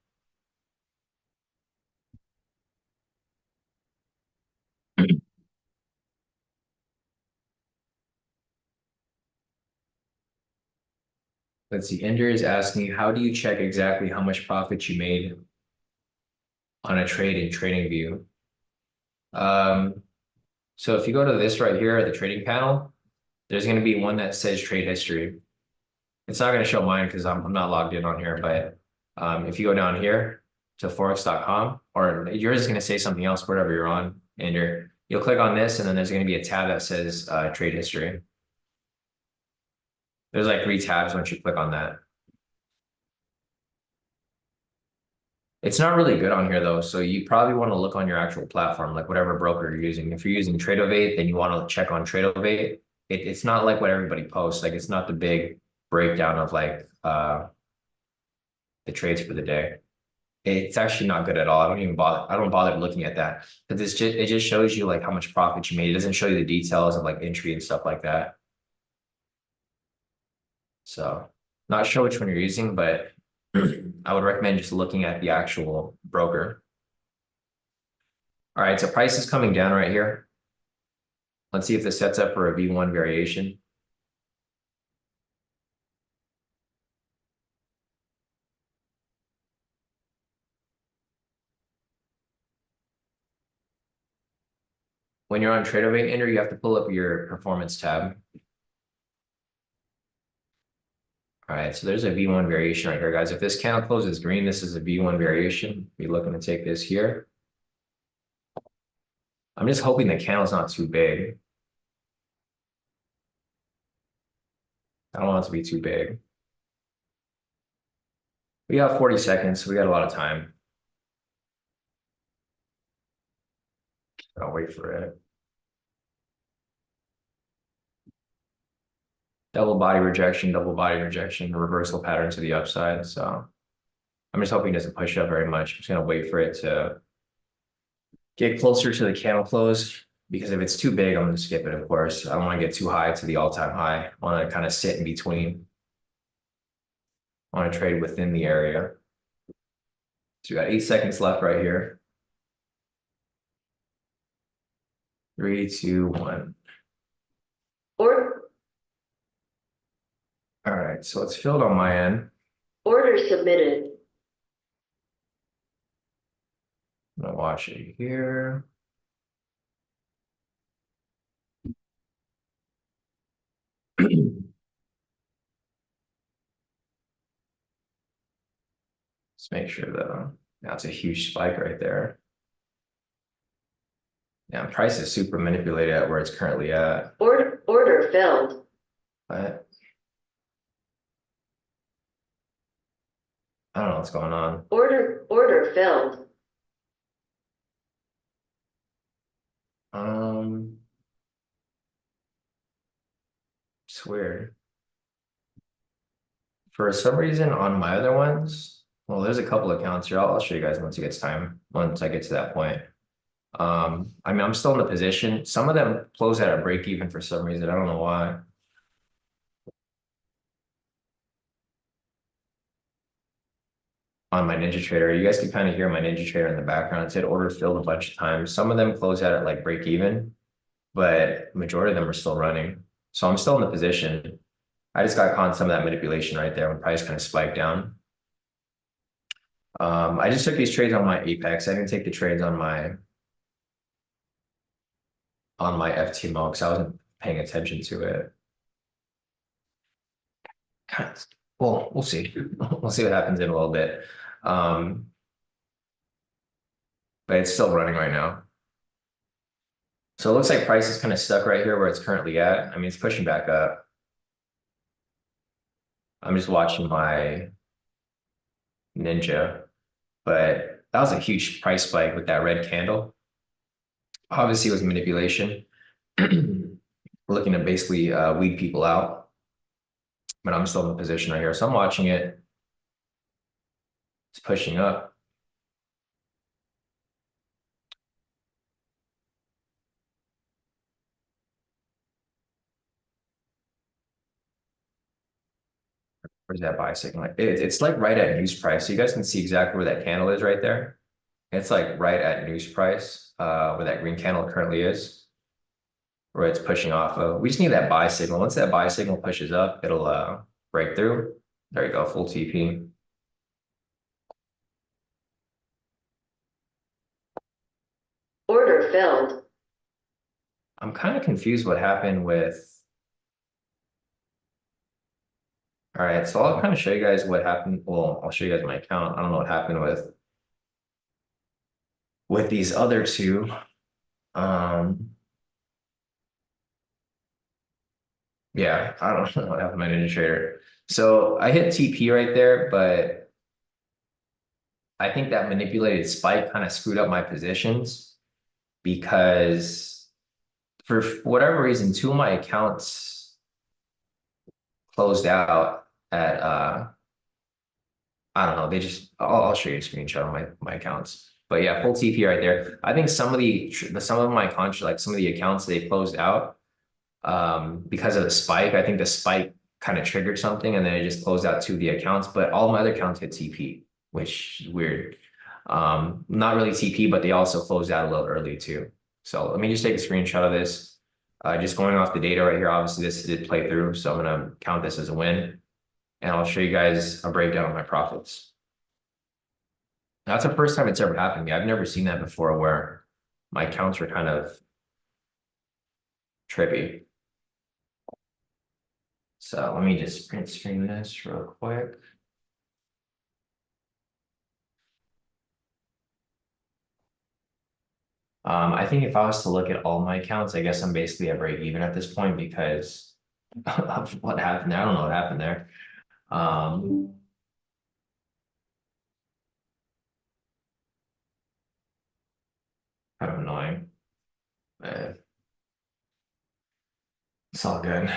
let's see, Ender is asking, how do you check exactly how much profit you made on a trade in TradingView? So if you go to this right here, the trading panel, there's going to be one that says trade history. It's not going to show mine because I'm not logged in on here, but if you go down here to forex.com, or yours is going to say something else, whatever you're on, and you'll click on this, and then there's going to be a tab that says trade history. There's like 3 tabs once you click on that. It's not really good on here though, so you probably want to look on your actual platform, like whatever broker you're using. If you're using Tradovate, then you want to check on Tradovate. It's not like what everybody posts. Like it's not the big breakdown of like the trades for the day. It's actually not good at all. I don't bother looking at that because it just shows you like how much profit you made. It doesn't show you the details of like entry and stuff like that. So not sure which one you're using, but I would recommend just looking at the actual broker. All right, so price is coming down right here. Let's see if this sets up for a V1 variation. When you're on Tradovate Ender, you have to pull up your performance tab. All right, so there's a V1 variation right here, guys. If this candle closes green, this is a V1 variation. Be looking to take this here. I'm just hoping the candle's not too big. I don't want it to be too big. We got 40 seconds, so we got a lot of time. I'll wait for it. Double body rejection, reversal pattern to the upside. So I'm just hoping it doesn't push up very much. I'm just gonna wait for it to get closer to the candle close, because if it's too big, I'm gonna skip it, of course. I don't want to get too high to the all-time high. I want to kind of sit in between. I want to trade within the area. So we got 8 seconds left right here. 3, 2, 1. All right, so it's filled on my end. Order submitted. I'm gonna watch it here. Let's make sure that that's a huge spike right there. Yeah, price is super manipulated at where it's currently at. Order filled. But I don't know what's going on. Order filled. It's weird. For some reason on my other ones, well, there's a couple accounts here. I'll show you guys once it gets time, once I get to that point. I mean, I'm still in the position. Some of them close at a break even for some reason. I don't know why. On my NinjaTrader, you guys can kind of hear my NinjaTrader in the background. It said order filled a bunch of times. Some of them close out at like break even, but majority of them are still running. So I'm still in the position. I just got caught in some of that manipulation right there when price kind of spiked down. I just took these trades on my Apex. I didn't take the trades on my FTMO because I wasn't paying attention to it. Well, we'll see. We'll see what happens in a little bit. But it's still running right now. So it looks like price is kind of stuck right here where it's currently at. I mean, it's pushing back up. I'm just watching my Ninja, but that was a huge price spike with that red candle. Obviously, it was manipulation. We're looking to basically weed people out, but I'm still in the position right here. So I'm watching it. It's pushing up. Where's that buy signal? It's like right at news price. So you guys can see exactly where that candle is right there. It's like right at news price, where that green candle currently is, where it's pushing off of. We just need that buy signal. Once that buy signal pushes up, it'll break through. There you go, full TP. Order filled. I'm kind of confused what happened with. All right, so I'll kind of show you guys what happened. Well, I'll show you guys my account. I don't know what happened with these other two. Um, yeah, I don't know what happened to my Ninja Trader. So I hit TP right there, but I think that manipulated spike kind of screwed up my positions because for whatever reason, two of my accounts closed out at I don't know. They just I'll show you a screenshot of my accounts. But yeah, full TP right there. I think some of my contract, like some of the accounts they closed out because of the spike. I think the spike kind of triggered something and then it just closed out two of the accounts, but all my other accounts hit TP, which is weird. Not really TP, but they also closed out a little early too. So let me just take a screenshot of this. Just going off the data right here, obviously this did play through, so I'm gonna count this as a win. And I'll show you guys a breakdown of my profits. That's the first time it's ever happened to me. I've never seen that before where my accounts were kind of trippy. So let me just print screen this real quick. I think if I was to look at all my accounts, I guess I'm basically at break even at this point because of what happened there. I don't know what happened there. Kind of annoying. Uh, it's all good.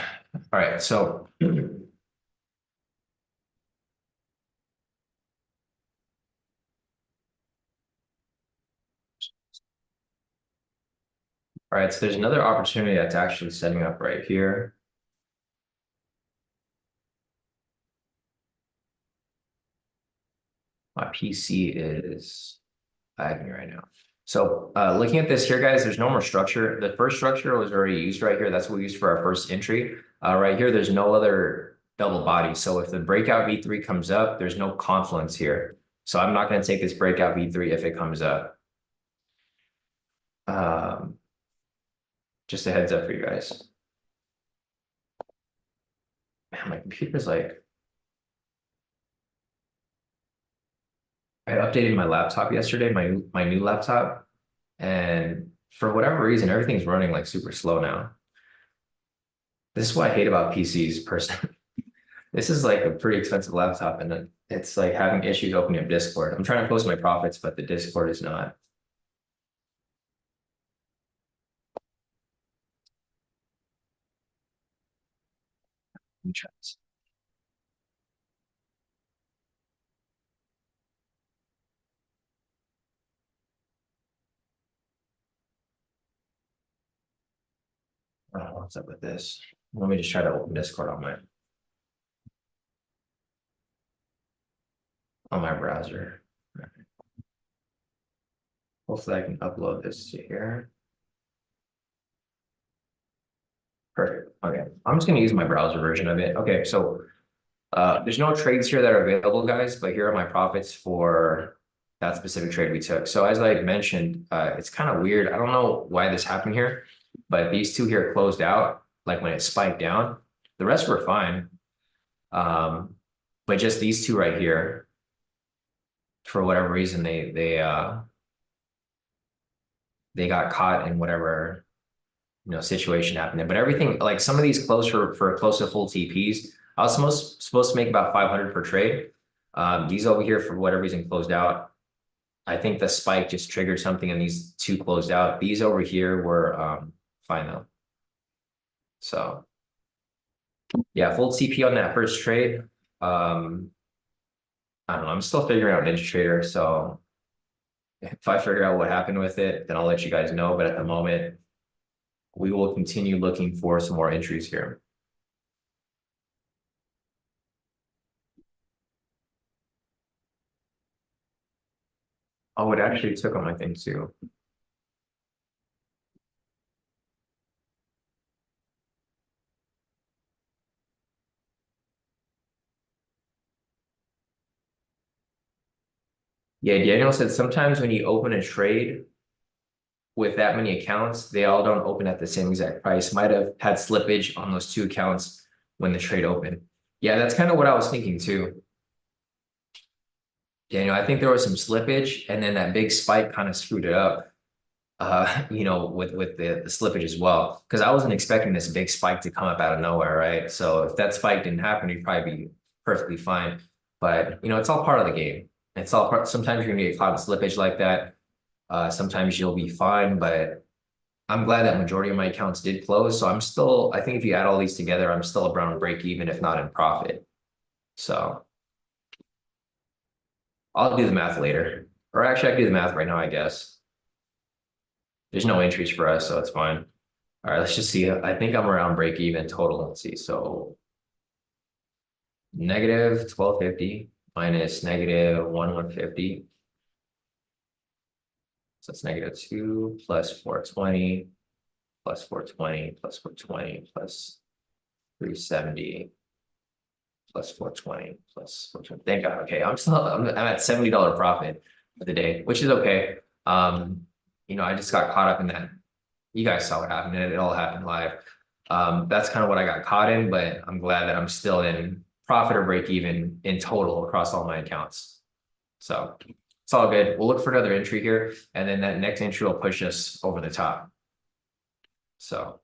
All right, so all right, so there's another opportunity that's actually setting up right here. My PC is lagging right now. So looking at this here, guys, there's no more structure. The first structure was already used right here. That's what we used for our first entry. Right here, there's no other double body. So if the breakout V3 comes up, there's no confluence here. So I'm not going to take this breakout V3 if it comes up. Um, just a heads up for you guys. Man, my computer's like, I updated my laptop yesterday, my new laptop, and for whatever reason, everything's running like super slow now. This is what I hate about PCs personally. This is like a pretty expensive laptop, and then it's like having issues opening up Discord. I'm trying to post my profits, but the Discord is not. Let me try this. I don't know what's up with this. Let me just try to open Discord on my browser. Hopefully I can upload this to here. Perfect. Okay. I'm just gonna use my browser version of it. Okay, so there's no trades here that are available, guys, but here are my profits for that specific trade we took. So as I mentioned, it's kind of weird. I don't know why this happened here, but these two here closed out, like when it spiked down. The rest were fine. But just these two right here, for whatever reason, they got caught in whatever situation happened. But everything, like some of these close for close to full TPs. I was supposed to make about 500 per trade. These over here, for whatever reason, closed out. I think the spike just triggered something and these two closed out. These over here were fine though. So yeah, full TP on that first trade. I don't know. I'm still figuring out Ninja Trader. So if I figure out what happened with it, then I'll let you guys know. But at the moment, we will continue looking for some more entries here. Oh, it actually took on my thing too. Yeah, Daniel said sometimes when you open a trade with that many accounts, they all don't open at the same exact price. Might have had slippage on those two accounts when the trade opened. Yeah, that's kind of what I was thinking too. Daniel, I think there was some slippage and then that big spike kind of screwed it up. With the slippage as well. Because I wasn't expecting this big spike to come up out of nowhere, right? So if that spike didn't happen, you'd probably be perfectly fine. But it's all part of the game. It's all part. Sometimes you're gonna get caught in slippage like that. Sometimes you'll be fine, but I'm glad that majority of my accounts did close. So I think if you add all these together, I'm still around break even, if not in profit. So I'll do the math later. Or actually, I can do the math right now, I guess. There's no entries for us, so it's fine. All right, let's just see. I think I'm around break even total. Let's see. So negative 1250 minus negative 1150. So it's negative 2 plus 420 plus 420 plus 420 plus 370 plus 420 plus 420. Thank God. Okay, I'm at $70 profit for the day, which is okay. I just got caught up in that. You guys saw what happened, and it all happened live. That's kind of what I got caught in, but I'm glad that I'm still in profit or break even in total across all my accounts. So it's all good. We'll look for another entry here, and then that next entry will push us over the top. So,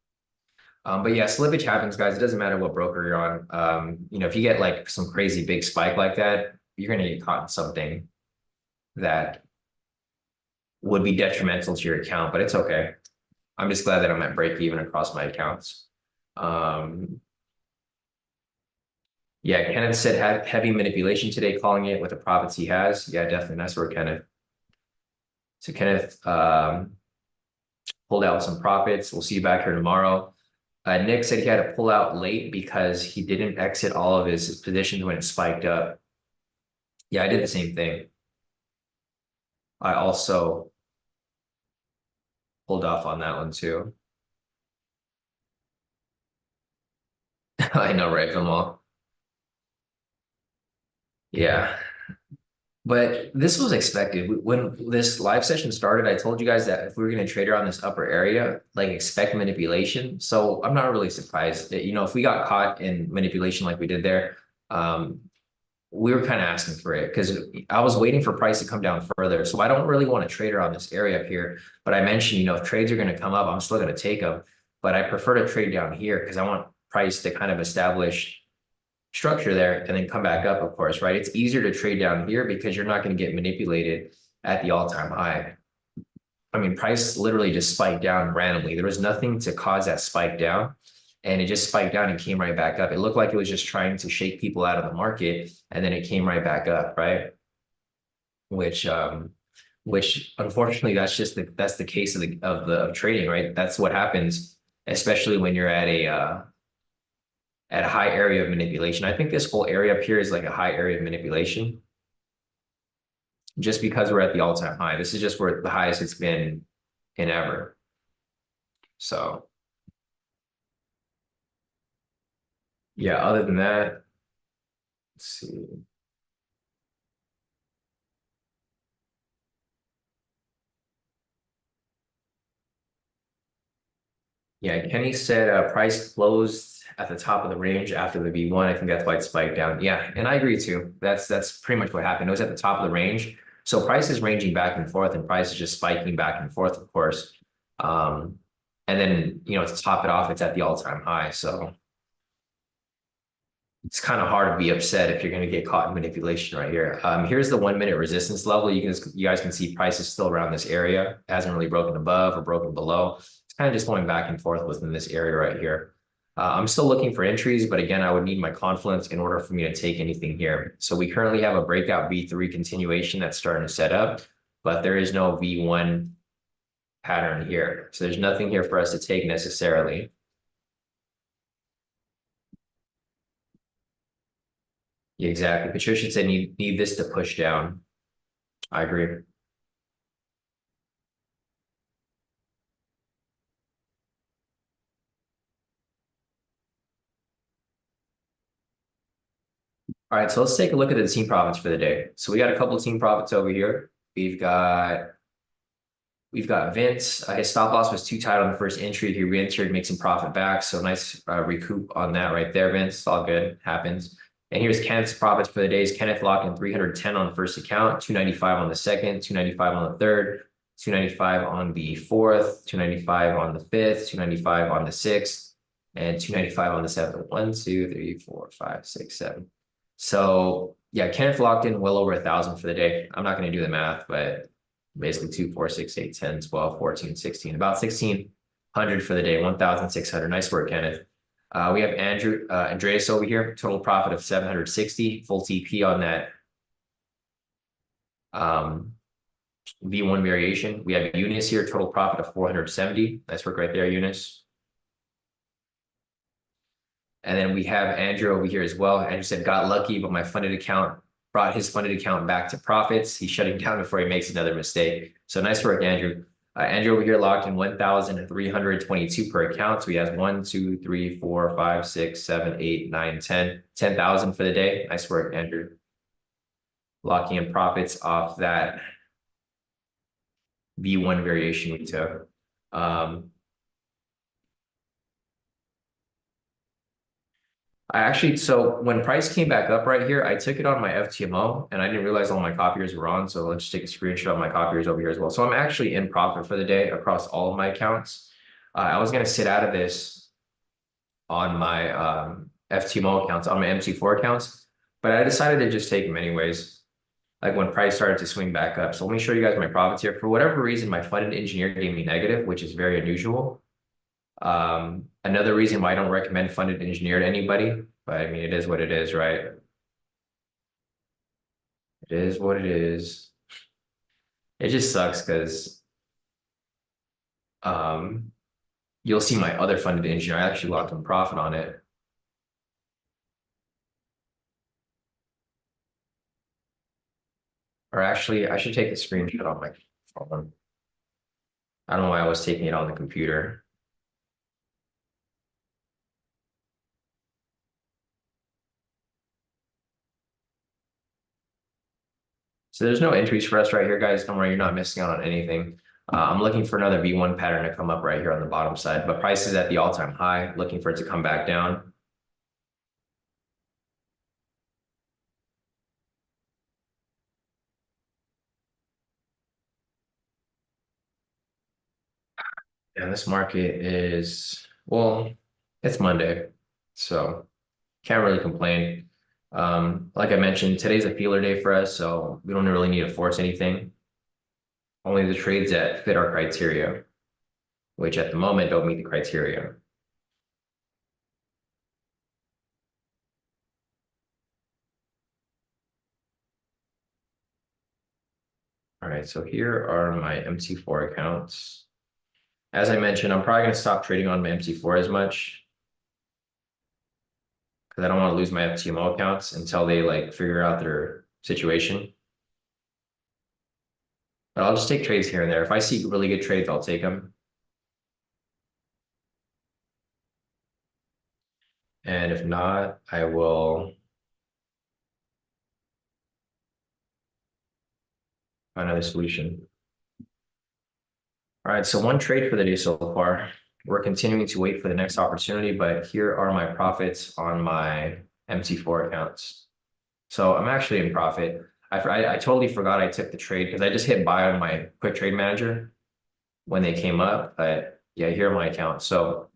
but yeah, slippage happens, guys. It doesn't matter what broker you're on. If you get like some crazy big spike like that, you're gonna get caught in something that would be detrimental to your account, but it's okay. I'm just glad that I'm at break even across my accounts. Yeah, Kenneth said had heavy manipulation today, calling it with the profits he has. Yeah, definitely. That's where Kenneth. So Kenneth pulled out some profits. We'll see you back here tomorrow. Nick said he had to pull out late because he didn't exit all of his positions when it spiked up. Yeah, I did the same thing. I also pulled off on that one too. I know, right, Jamal? Yeah. But this was expected. When this live session started, I told you guys that if we were going to trade around this upper area, like expect manipulation. So I'm not really surprised that, if we got caught in manipulation like we did there, we were kind of asking for it because I was waiting for price to come down further. So I don't really want to trade around this area up here. But I mentioned, if trades are going to come up, I'm still going to take them. But I prefer to trade down here because I want price to kind of establish structure there and then come back up, of course, right? It's easier to trade down here because you're not going to get manipulated at the all-time high. I mean, price literally just spiked down randomly. There was nothing to cause that spike down, and it just spiked down and came right back up. It looked like it was just trying to shake people out of the market, and then it came right back up, right? Which unfortunately that's the case of trading, right? That's what happens, especially when you're at a high area of manipulation. I think this whole area up here is like a high area of manipulation just because we're at the all-time high. This is just where the highest it's been in ever. So yeah, other than that, let's see. Yeah, Kenny said price closed at the top of the range after the V1. I think that's why it spiked down. Yeah, and I agree too. That's pretty much what happened. It was at the top of the range. So price is ranging back and forth, and price is just spiking back and forth, of course. And then to top it off, it's at the all-time high. So it's kind of hard to be upset if you're going to get caught in manipulation right here. Here's the 1 minute resistance level. You guys can see price is still around this area. It hasn't really broken above or broken below. It's kind of just going back and forth within this area right here. I'm still looking for entries, but again, I would need my confluence in order for me to take anything here. So we currently have a breakout V3 continuation that's starting to set up, but there is no V1 pattern here. So there's nothing here for us to take necessarily. Yeah, exactly. Patricia said need this to push down. I agree. All right, so let's take a look at the team profits for the day. So we got a couple of team profits over here. We've got Vince. His stop loss was too tight on the first entry. He re-entered, make some profit back. So nice recoup on that right there, Vince. It's all good. Happens. And here's Kenneth's profits for the days. Kenneth locked in 310 on the first account, 295 on the second, 295 on the third, 295 on the fourth, 295 on the fifth, 295 on the sixth, and 295 on the seventh. 1, 2, 3, 4, 5, 6, 7. So yeah, Kenneth locked in well over 1,000 for the day. I'm not going to do the math, but basically 2, 4, 6, 8, 10, 12, 14, 16, about 1,600 for the day, 1,600. Nice work, Kenneth. We have Andreas over here, total profit of 760, full TP on that V1 variation. We have Eunice here, total profit of 470. Nice work right there, Eunice. And then we have Andrew over here as well. Andrew said, got lucky, but my funded account brought his funded account back to profits. He's shutting down before he makes another mistake. So nice work, Andrew. Andrew over here locked in 1,322 per account. So he has 1, 2, 3, 4, 5, 6, 7, 8, 9, 10, 10,000 for the day. Nice work, Andrew. Locking in profits off that V1 variation we took. So when price came back up right here, I took it on my FTMO and I didn't realize all my copiers were on. So let's just take a screenshot of my copiers over here as well. So I'm actually in profit for the day across all of my accounts. I was going to sit out of this on my FTMO accounts, on my MT4 accounts, but I decided to just take them anyways, like when price started to swing back up. So let me show you guys my profits here. For whatever reason, my funded engineer gave me negative, which is very unusual. Another reason why I don't recommend funded engineer to anybody, but I mean, it is what it is, right? It is what it is. It just sucks because you'll see my other funded engineer. I actually locked in profit on it. Or actually, I should take a screenshot on my phone. I don't know why I was taking it on the computer. So there's no entries for us right here, guys. Don't worry, you're not missing out on anything. I'm looking for another V1 pattern to come up right here on the bottom side, but price is at the all-time high, looking for it to come back down. And this market is, well, it's Monday, so can't really complain. Like I mentioned, today's a feeler day for us, so we don't really need to force anything. Only the trades that fit our criteria, which at the moment don't meet the criteria. All right, so here are my MT4 accounts. As I mentioned, I'm probably going to stop trading on my MT4 as much because I don't want to lose my FTMO accounts until they like figure out their situation. But I'll just take trades here and there. If I see really good trades, I'll take them. And if not, I will find another solution. All right, so one trade for the day so far. We're continuing to wait for the next opportunity, but here are my profits on my MT4 accounts. So I'm actually in profit. I totally forgot I took the trade because I just hit buy on my quick trade manager when they came up. But yeah, here are my accounts. So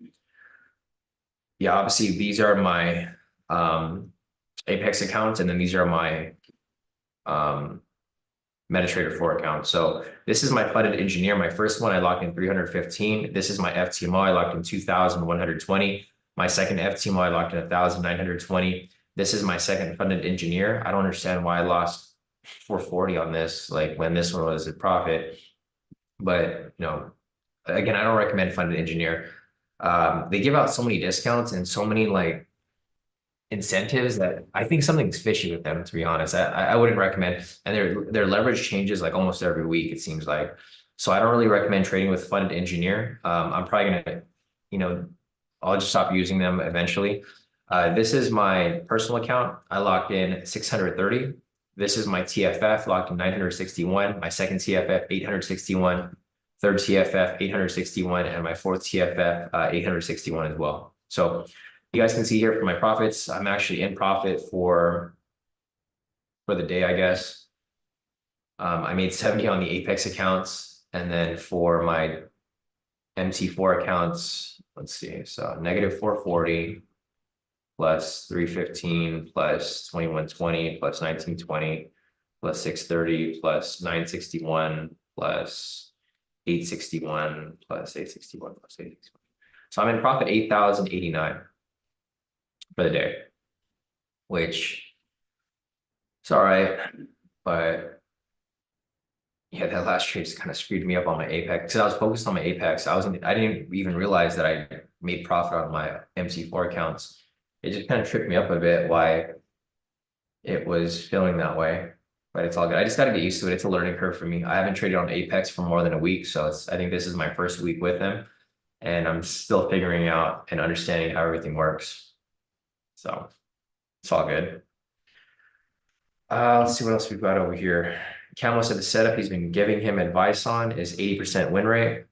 yeah, obviously these are my Apex accounts, and then these are my MetaTrader 4 account. So this is my funded engineer. My first one, I locked in 315. This is my FTMO. I locked in 2,120. My second FTMO, I locked in 1,920. This is my second funded engineer. I don't understand why I lost 440 on this, like when this one was a profit. But you know, again, I don't recommend funded engineer. They give out so many discounts and so many like incentives that I think something's fishy with them, to be honest. I wouldn't recommend, and their leverage changes like almost every week, it seems like. So I don't really recommend trading with funded engineer. I'm probably gonna, you know, I'll just stop using them eventually. This is my personal account. I locked in 630. This is my TFF locked in 961, my second TFF 861, third TFF 861, and my fourth TFF 861 as well. So you guys can see here for my profits, I'm actually in profit for the day, I guess. I made 70 on the Apex accounts, and then for my MT4 accounts, let's see, so negative 440 plus 315 plus 2120 plus 1920 plus 630 plus 961 plus 861 plus 861 plus 861. So I'm in profit 8,089 for the day, which is all right, but yeah, that last trade just kind of screwed me up on my Apex. Because I was focused on my Apex. I didn't even realize that I made profit on my MC4 accounts. It just kind of tripped me up a bit why it was feeling that way. But it's all good. I just got to get used to it. It's a learning curve for me. I haven't traded on Apex for more than a week. So I think this is my first week with them. And I'm still figuring out and understanding how everything works. So it's all good. Let's see what else we've got over here. Camo said the setup he's been giving him advice on is 80% win rate.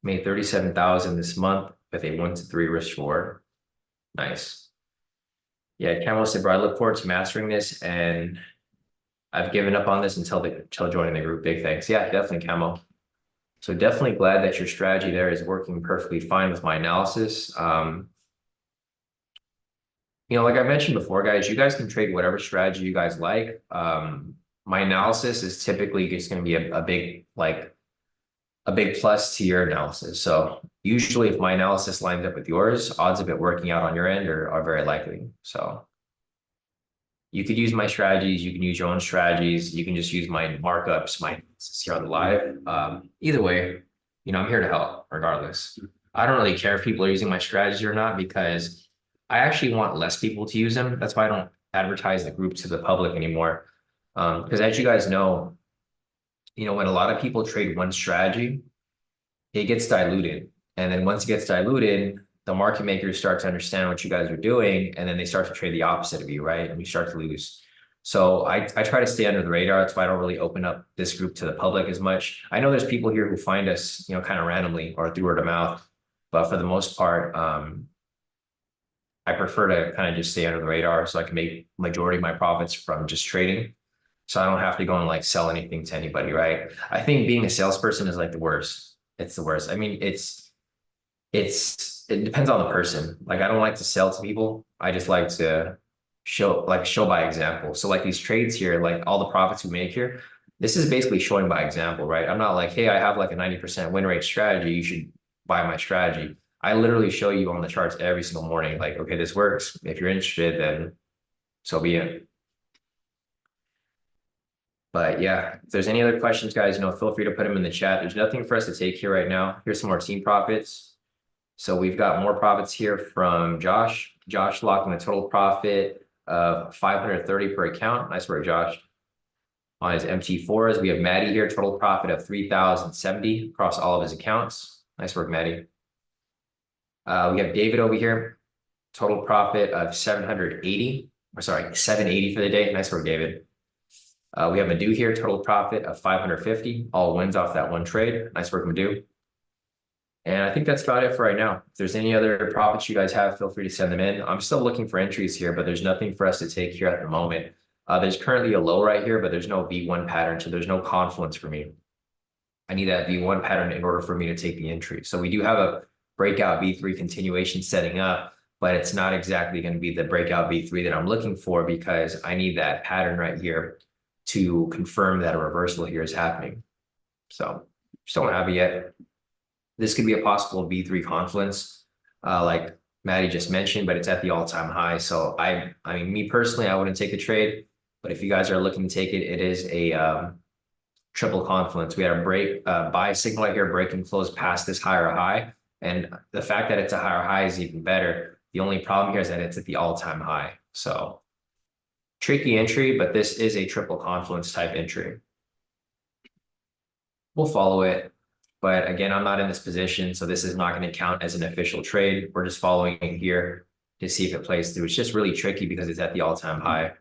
Made 37,000 this month with a 1 to 3 risk reward. Nice. Yeah, Camo said, bro, I look forward to mastering this, and I've given up on this until joining the group. Big thanks. Yeah, definitely, Camo. So definitely glad that your strategy there is working perfectly fine with my analysis. You know, like I mentioned before, guys, you guys can trade whatever strategy you guys like. My analysis is typically just going to be a big plus to your analysis. So usually if my analysis lines up with yours, odds of it working out on your end are very likely. So you could use my strategies, you can use your own strategies, you can just use my markups, my analysis here on the live. Either way, you know, I'm here to help regardless. I don't really care if people are using my strategy or not, because I actually want less people to use them. That's why I don't advertise the group to the public anymore. Because as you guys know, you know, when a lot of people trade one strategy, it gets diluted. And then once it gets diluted, the market makers start to understand what you guys are doing, and then they start to trade the opposite of you, right? And you start to lose. So I try to stay under the radar. That's why I don't really open up this group to the public as much. I know there's people here who find us, you know, kind of randomly or through word of mouth, but for the most part, I prefer to kind of just stay under the radar so I can make majority of my profits from just trading. So I don't have to go and like sell anything to anybody, right? I think being a salesperson is like the worst. It's the worst. I mean, it depends on the person. Like, I don't like to sell to people. I just like to show by example. So like these trades here, like all the profits we make here, this is basically showing by example, right? I'm not like, hey, I have like a 90% win rate strategy, you should buy my strategy. I literally show you on the charts every single morning, like, okay, this works. If you're interested, then so be it. But yeah, if there's any other questions, guys, you know, feel free to put them in the chat. There's nothing for us to take here right now. Here's some more team profits. So we've got more profits here from Josh. Josh locking a total profit of 530 per account. Nice work, Josh. On his MT4s, we have Maddie here, total profit of 3,070 across all of his accounts. Nice work, Maddie. We have David over here, total profit of 780 for the day. Nice work, David. We have Madhu here, total profit of 550, all wins off that one trade. Nice work, Madhu. And I think that's about it for right now. If there's any other profits you guys have, feel free to send them in. I'm still looking for entries here, but there's nothing for us to take here at the moment. There's currently a low right here, but there's no V1 pattern, so there's no confluence for me. I need that V1 pattern in order for me to take the entry. So we do have a breakout V3 continuation setting up, but it's not exactly going to be the breakout V3 that I'm looking for, because I need that pattern right here to confirm that a reversal here is happening. So just don't have it yet. This could be a possible V3 confluence, like Maddie just mentioned, but it's at the all-time high. So I mean, me personally, I wouldn't take the trade, but if you guys are looking to take it, it is a triple confluence. We had a break buy signal right here, break and close past this higher high. And the fact that it's a higher high is even better. The only problem here is that it's at the all-time high. So tricky entry, but this is a triple confluence type entry. We'll follow it. But again, I'm not in this position, so this is not going to count as an official trade. We're just following it here to see if it plays through. It's just really tricky because it's at the all-time high.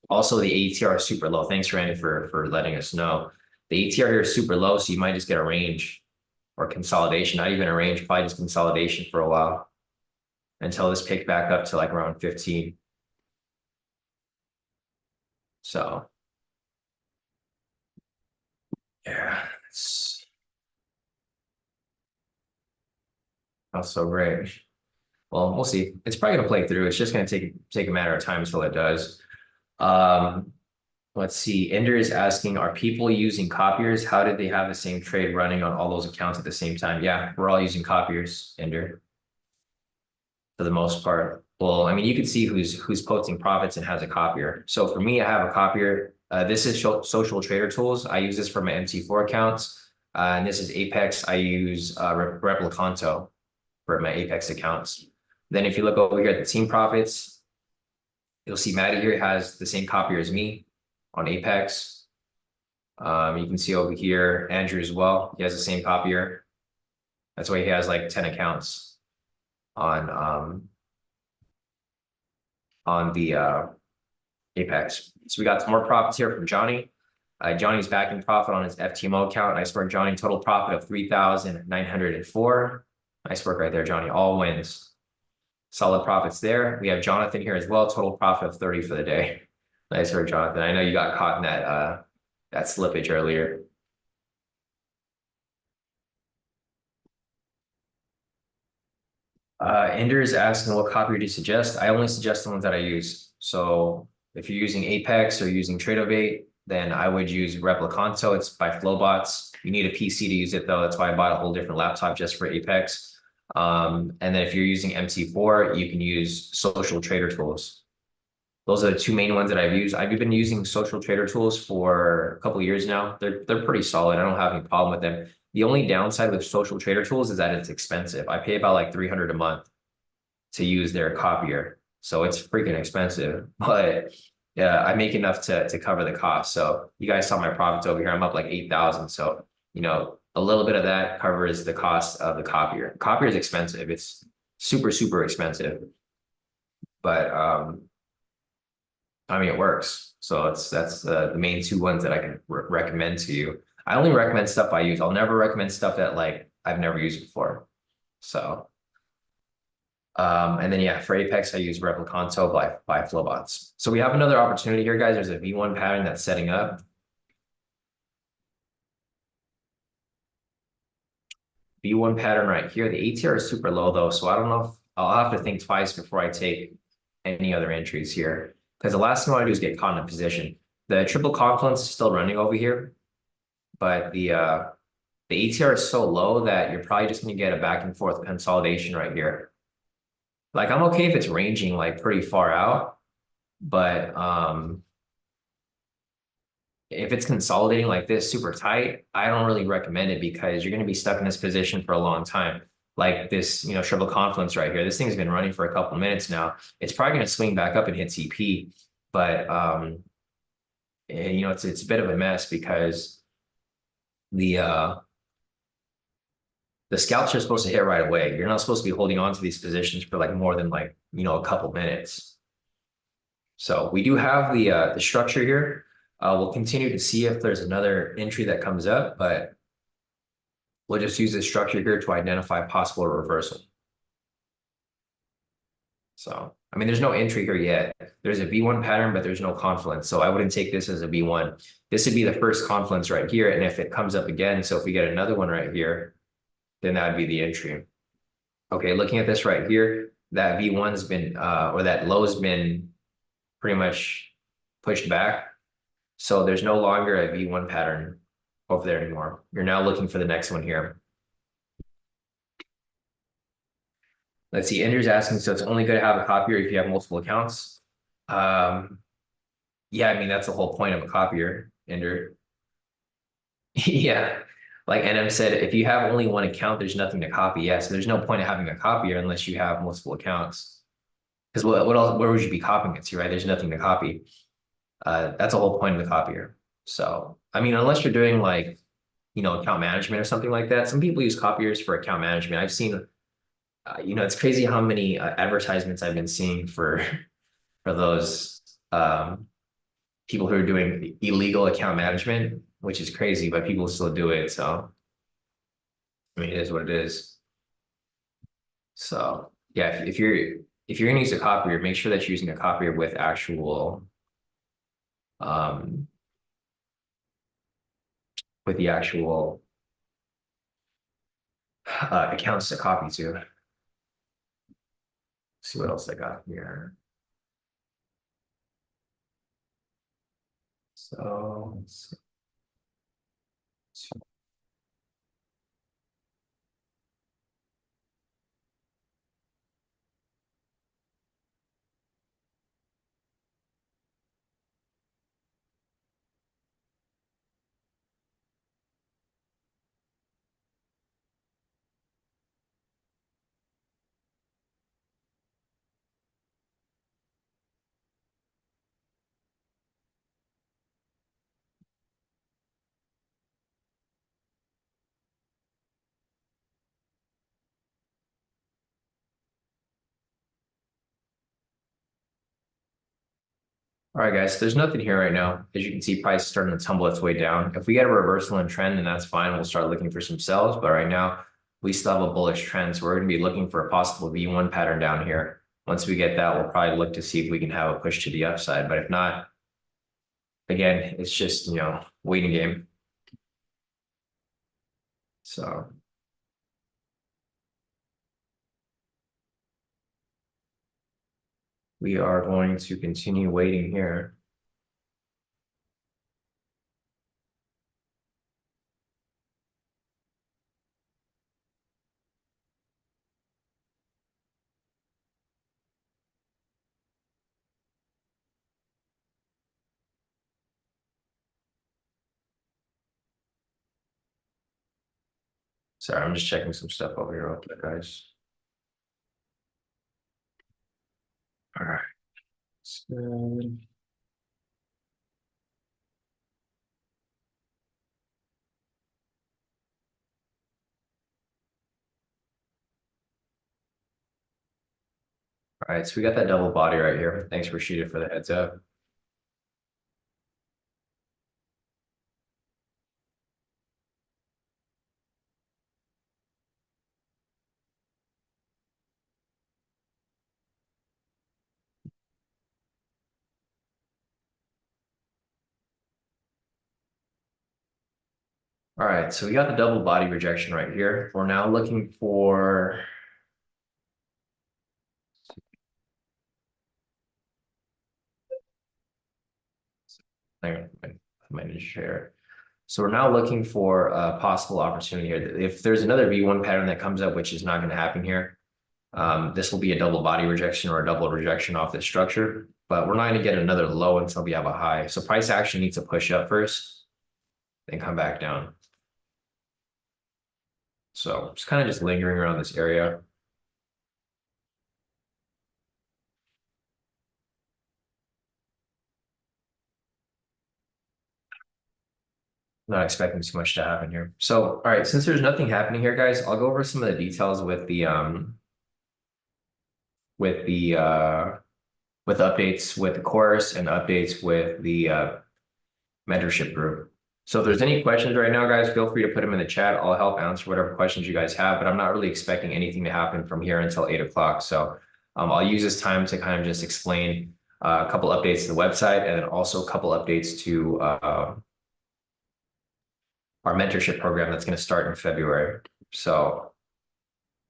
Also, the ATR is super low. Thanks, Randy, for letting us know. The ATR here is super low, so you might just get a range or consolidation, not even a range, probably just consolidation for a while until this picked back up to like around 15. So yeah, it's not so great. Well, we'll see. It's probably gonna play through. It's just gonna take a matter of time until it does. Um, let's see. Ender is asking, are people using copiers? How did they have the same trade running on all those accounts at the same time? Yeah, we're all using copiers, Ender, for the most part. Well, I mean, you can see who's posting profits and has a copier. So for me, I have a copier. This is social trader tools. I use this for my MT4 accounts. And this is Apex. I use Replicanto for my Apex accounts. Then if you look over here at the team profits, you'll see Maddie here has the same copier as me on Apex. You can see over here, Andrew as well. He has the same copier. That's why he has like 10 accounts on the Apex. So we got some more profits here from Johnny. Johnny's back in profit on his FTMO account. Nice work, Johnny. Total profit of 3,904. Nice work right there, Johnny. All wins. Solid profits there. We have Jonathan here as well. Total profit of 30 for the day. Nice work, Jonathan. I know you got caught in that slippage earlier. Ender is asking what copier do you suggest? I only suggest the ones that I use. So if you're using Apex or using Tradeovate, then I would use Replicanto. It's by Flowbots. You need a PC to use it though. That's why I bought a whole different laptop just for Apex. And then if you're using MT4, you can use Social Trader Tools. Those are the two main ones that I've used. I've been using Social Trader Tools for a couple of years now. They're pretty solid. I don't have any problem with them. The only downside with Social Trader Tools is that it's expensive. I pay about like 300 a month to use their copier. So it's freaking expensive, but yeah, I make enough to cover the cost. So you guys saw my profits over here. I'm up like 8,000. So, a little bit of that covers the cost of the copier. Copier is expensive. It's super, super expensive, but I mean, it works. So that's the main two ones that I can recommend to you. I only recommend stuff I use. I'll never recommend stuff that like I've never used before. So, and then yeah, for Apex, I use Replicanto by Flowbots. So we have another opportunity here, guys. There's a V1 pattern that's setting up. V1 pattern right here. The ATR is super low though, so I don't know if I'll have to think twice before I take any other entries here. Because the last thing I want to do is get caught in a position. The triple confluence is still running over here, but the ATR is so low that you're probably just going to get a back and forth consolidation right here. Like I'm okay if it's ranging like pretty far out, but if it's consolidating like this super tight, I don't really recommend it because you're going to be stuck in this position for a long time. Like this, triple confluence right here. This thing's been running for a couple of minutes now. It's probably going to swing back up and hit TP, but it's a bit of a mess because the scalps are supposed to hit right away. You're not supposed to be holding on to these positions for like more than like a couple minutes. So we do have the structure here. We'll continue to see if there's another entry that comes up, but we'll just use this structure here to identify possible reversal. So, I mean, there's no entry here yet. There's a V1 pattern, but there's no confluence. So I wouldn't take this as a V1. This would be the first confluence right here. And if it comes up again, so if we get another one right here, then that would be the entry. Okay, looking at this right here, that V1's been, or that low's been pretty much pushed back. So there's no longer a V1 pattern over there anymore. You're now looking for the next one here. Let's see, Ender's asking, so it's only good to have a copier if you have multiple accounts. Yeah, I mean, that's the whole point of a copier, Ender. Yeah, like NM said, if you have only one account, there's nothing to copy. Yeah, so there's no point of having a copier unless you have multiple accounts. Because what else, where would you be copying it to, right? There's nothing to copy. That's the whole point of the copier. So, I mean, unless you're doing like, account management or something like that. Some people use copiers for account management. I've seen, it's crazy how many advertisements I've been seeing for those people who are doing illegal account management, which is crazy, but people still do it. So, I mean, it is what it is. So, yeah, if you're gonna use a copier, make sure that you're using a copier with actual um with the actual accounts to copy to. Let's see what else I got here. So let's see. All right, guys, there's nothing here right now. As you can see, price is starting to tumble its way down. If we get a reversal in trend, then that's fine. We'll start looking for some sells. But right now, we still have a bullish trend. So we're going to be looking for a possible V1 pattern down here. Once we get that, we'll probably look to see if we can have a push to the upside. But if not, again, it's just, waiting game. So we are going to continue waiting here. Sorry, I'm just checking some stuff over here real quick, guys. All right. So, all right, so we got that double body right here. Thanks for shooting for the heads up. All right, so we got the double body rejection right here. We're now looking for I might need to share. So we're now looking for a possible opportunity here. If there's another V1 pattern that comes up, which is not going to happen here, this will be a double body rejection or a double rejection off this structure, but we're not going to get another low until we have a high. So price action needs to push up first, then come back down. So it's kind of just lingering around this area. Not expecting too much to happen here. So, all right, since there's nothing happening here, guys, I'll go over some of the details with the with the with updates with the course and updates with the mentorship group. So if there's any questions right now, guys, feel free to put them in the chat. I'll help answer whatever questions you guys have, but I'm not really expecting anything to happen from here until 8 o'clock. So I'll use this time to kind of just explain a couple updates to the website and then also a couple updates to our mentorship program that's going to start in February. So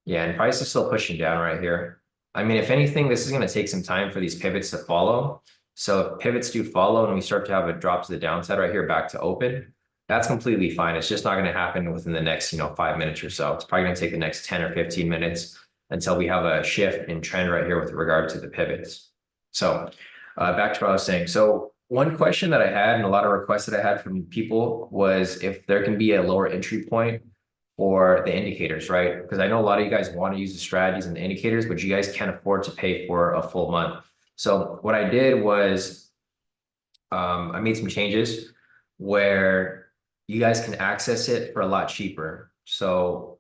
yeah, and price is still pushing down right here. I mean, if anything, this is going to take some time for these pivots to follow. So if pivots do follow and we start to have a drop to the downside right here back to open, that's completely fine. It's just not going to happen within the next, 5 minutes or so. It's probably going to take the next 10 or 15 minutes until we have a shift in trend right here with regard to the pivots. So back to what I was saying. So one question that I had and a lot of requests that I had from people was if there can be a lower entry point for the indicators, right? Because I know a lot of you guys want to use the strategies and the indicators, but you guys can't afford to pay for a full month. So what I did was I made some changes where you guys can access it for a lot cheaper. So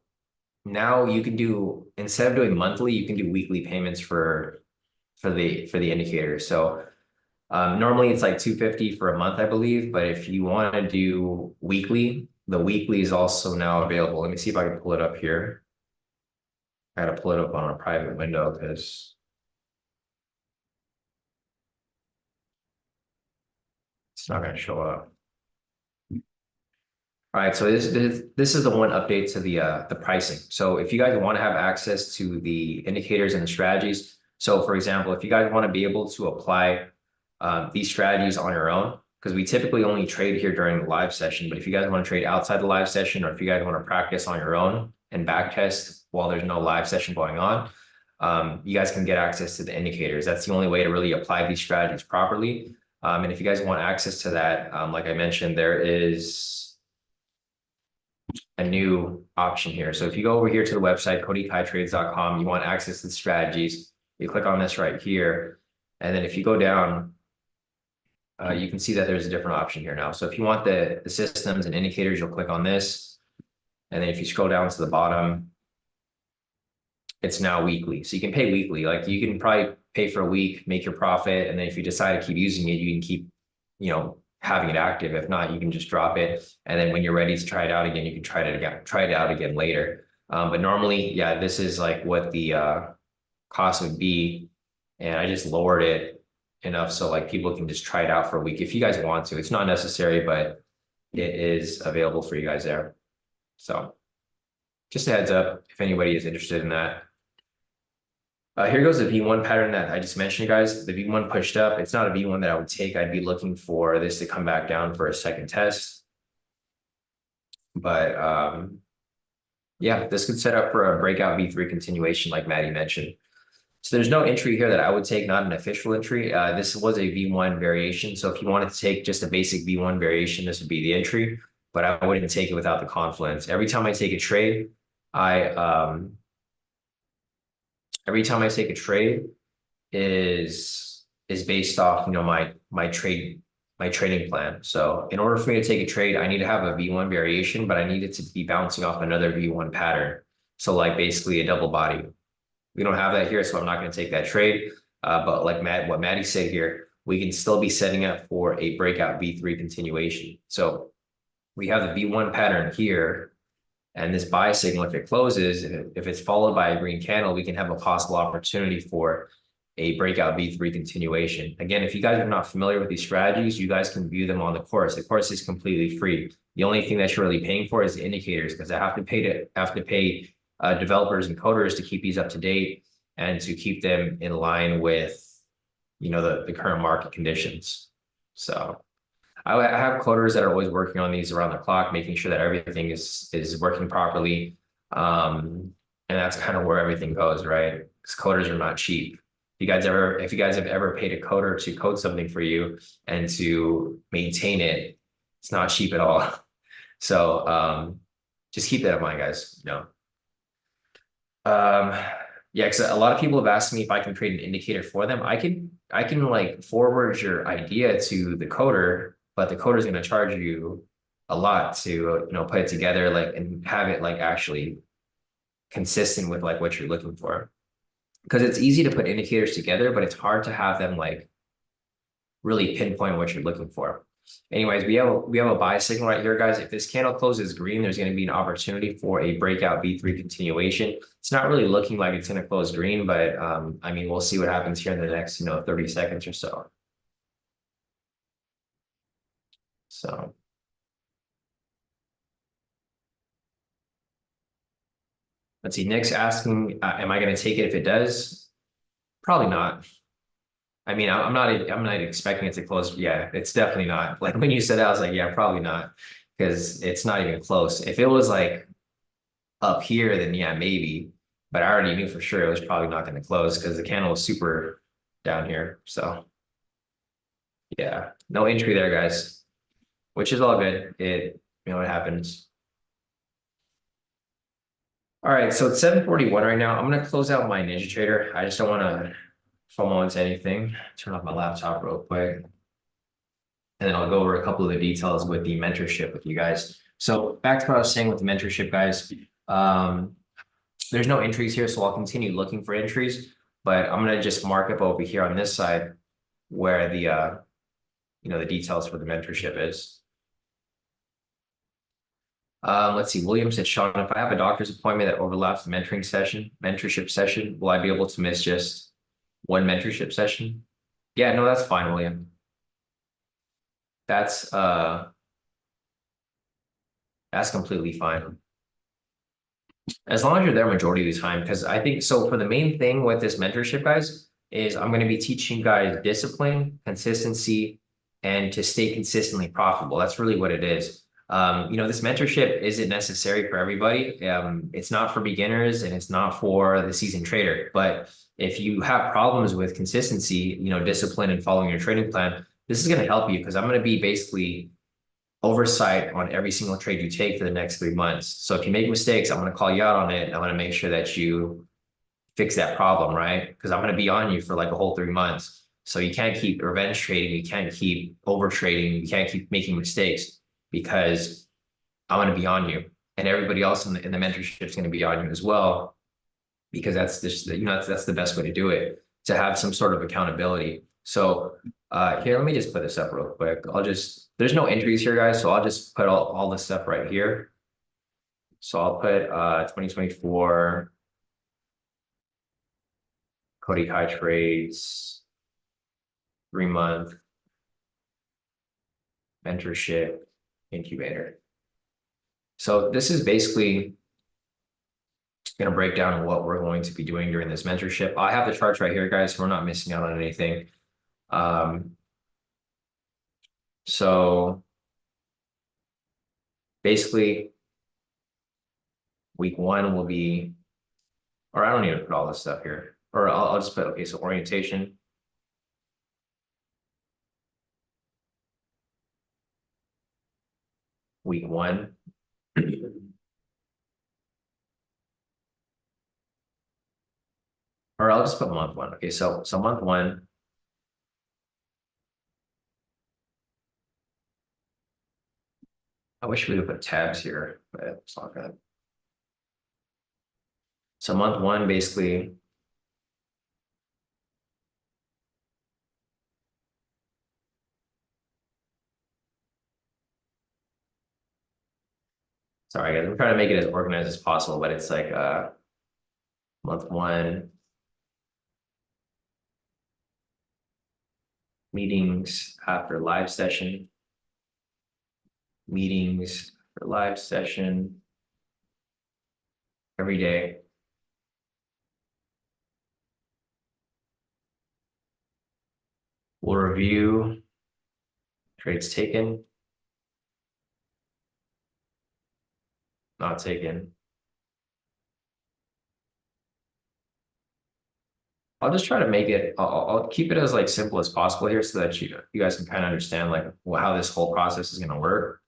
now you can do, instead of doing monthly, you can do weekly payments for the indicators. So Normally it's like 250 for a month, I believe, but if you want to do weekly, the weekly is also now available. Let me see if I can pull it up here. I gotta pull it up on a private window because it's not gonna show up. All right, so this is the one update to the pricing. So if you guys want to have access to the indicators and the strategies, so for example, if you guys want to be able to apply these strategies on your own, because we typically only trade here during the live session, but if you guys want to trade outside the live session, or if you guys want to practice on your own and back test while there's no live session going on, you guys can get access to the indicators. That's the only way to really apply these strategies properly. And if you guys want access to that, like I mentioned, there is a new option here. So if you go over here to the website, kodikaitrades.com, you want access to the strategies, you click on this right here. And then if you go down, you can see that there's a different option here now. So if you want the systems and indicators, you'll click on this. And then if you scroll down to the bottom, it's now weekly. So you can pay weekly. Like you can probably pay for a week, make your profit. And then if you decide to keep using it, you can keep, having it active. If not, you can just drop it. And then when you're ready to try it out again, you can try it out again later. But normally, yeah, this is like what the cost would be. And I just lowered it enough so like people can just try it out for a week if you guys want to. It's not necessary, but it is available for you guys there. So just a heads up if anybody is interested in that. Here goes the V1 pattern that I just mentioned, guys. The V1 pushed up. It's not a V1 that I would take. I'd be looking for this to come back down for a second test. But yeah, this could set up for a breakout V3 continuation like Maddie mentioned. So there's no entry here that I would take, not an official entry. This was a V1 variation. So if you wanted to take just a basic V1 variation, this would be the entry, but I wouldn't take it without the confluence. Every time I take a trade, is based off, my trading plan. So in order for me to take a trade, I need to have a V1 variation, but I need it to be bouncing off another V1 pattern. So like basically a double bottom. We don't have that here, so I'm not going to take that trade. But like what Maddie said here, we can still be setting up for a breakout V3 continuation. So we have the V1 pattern here, and this buy signal, if it closes, if it's followed by a green candle, we can have a possible opportunity for a breakout V3 continuation. Again, if you guys are not familiar with these strategies, you guys can view them on the course. The course is completely free. The only thing that you're really paying for is the indicators, because I have to pay developers and coders to keep these up to date and to keep them in line with, the current market conditions. So I have coders that are always working on these around the clock, making sure that everything is working properly. And that's kind of where everything goes, right? Because coders are not cheap. If you guys have ever paid a coder to code something for you and to maintain it, it's not cheap at all. So just keep that in mind, guys. Yeah, because a lot of people have asked me if I can create an indicator for them. I can like forward your idea to the coder, but the coder is going to charge you a lot to put it together, like, and have it like actually consistent with like what you're looking for. Because it's easy to put indicators together, but it's hard to have them like really pinpoint what you're looking for. Anyways, we have a buy signal right here, guys. If this candle closes green, there's going to be an opportunity for a breakout V3 continuation. It's not really looking like it's going to close green, but I mean, we'll see what happens here in the next 30 seconds or so. So let's see. Nick's asking, am I going to take it if it does? Probably not. I mean, I'm not expecting it to close. Yeah, it's definitely not. Like when you said that, I was like, yeah, probably not, because it's not even close. If it was like up here, then yeah, maybe. But I already knew for sure it was probably not going to close because the candle was super down here. So yeah, no entry there, guys, which is all good. It happens. All right, so it's 7:41 right now. I'm going to close out my Ninja Trader. I just don't want to FOMO into anything. Turn off my laptop real quick. And then I'll go over a couple of the details with the mentorship with you guys. So back to what I was saying with the mentorship, guys. There's no entries here, so I'll continue looking for entries, but I'm going to just mark up over here on this side. where the the details for the mentorship is. Let's see. William said, Sean, if I have a doctor's appointment that overlaps the mentorship session, will I be able to miss just one mentorship session? Yeah, no, that's fine, William. That's completely fine. As long as you're there majority of the time, because I think so for the main thing with this mentorship, guys, is I'm going to be teaching you guys discipline, consistency, and to stay consistently profitable. That's really what it is. This mentorship isn't necessary for everybody. It's not for beginners and it's not for the seasoned trader. But if you have problems with consistency, discipline and following your trading plan, this is going to help you because I'm going to be basically oversight on every single trade you take for the next 3 months. So if you make mistakes, I'm going to call you out on it. I'm going to make sure that you fix that problem, right? Because I'm going to be on you for like a whole 3 months. So you can't keep revenge trading. You can't keep over trading. You can't keep making mistakes because I'm going to be on you. And everybody else in the mentorship is going to be on you as well. Because that's just, that's the best way to do it, to have some sort of accountability. So here, let me just put this up real quick. There's no entries here, guys. So I'll just put all this stuff right here. So I'll put 2024 Kodi Kai trades, 3-month mentorship incubator. So this is basically going to break down what we're going to be doing during this mentorship. I have the charts right here, guys, so we're not missing out on anything. So basically, week 1 will be, or I don't need to put all this stuff here, or I'll just put, okay, so orientation. Week 1. Or I'll just put month 1. Okay, so month 1. I wish we would put tabs here, but it's not good. So month 1, basically, sorry guys, I'm trying to make it as organized as possible, but it's like month 1 meetings after live session, meetings for live session every day. We'll review trades taken, not taken. I'll just try to make it, I'll keep it as like simple as possible here so that you guys can kind of understand like how this whole process is going to work.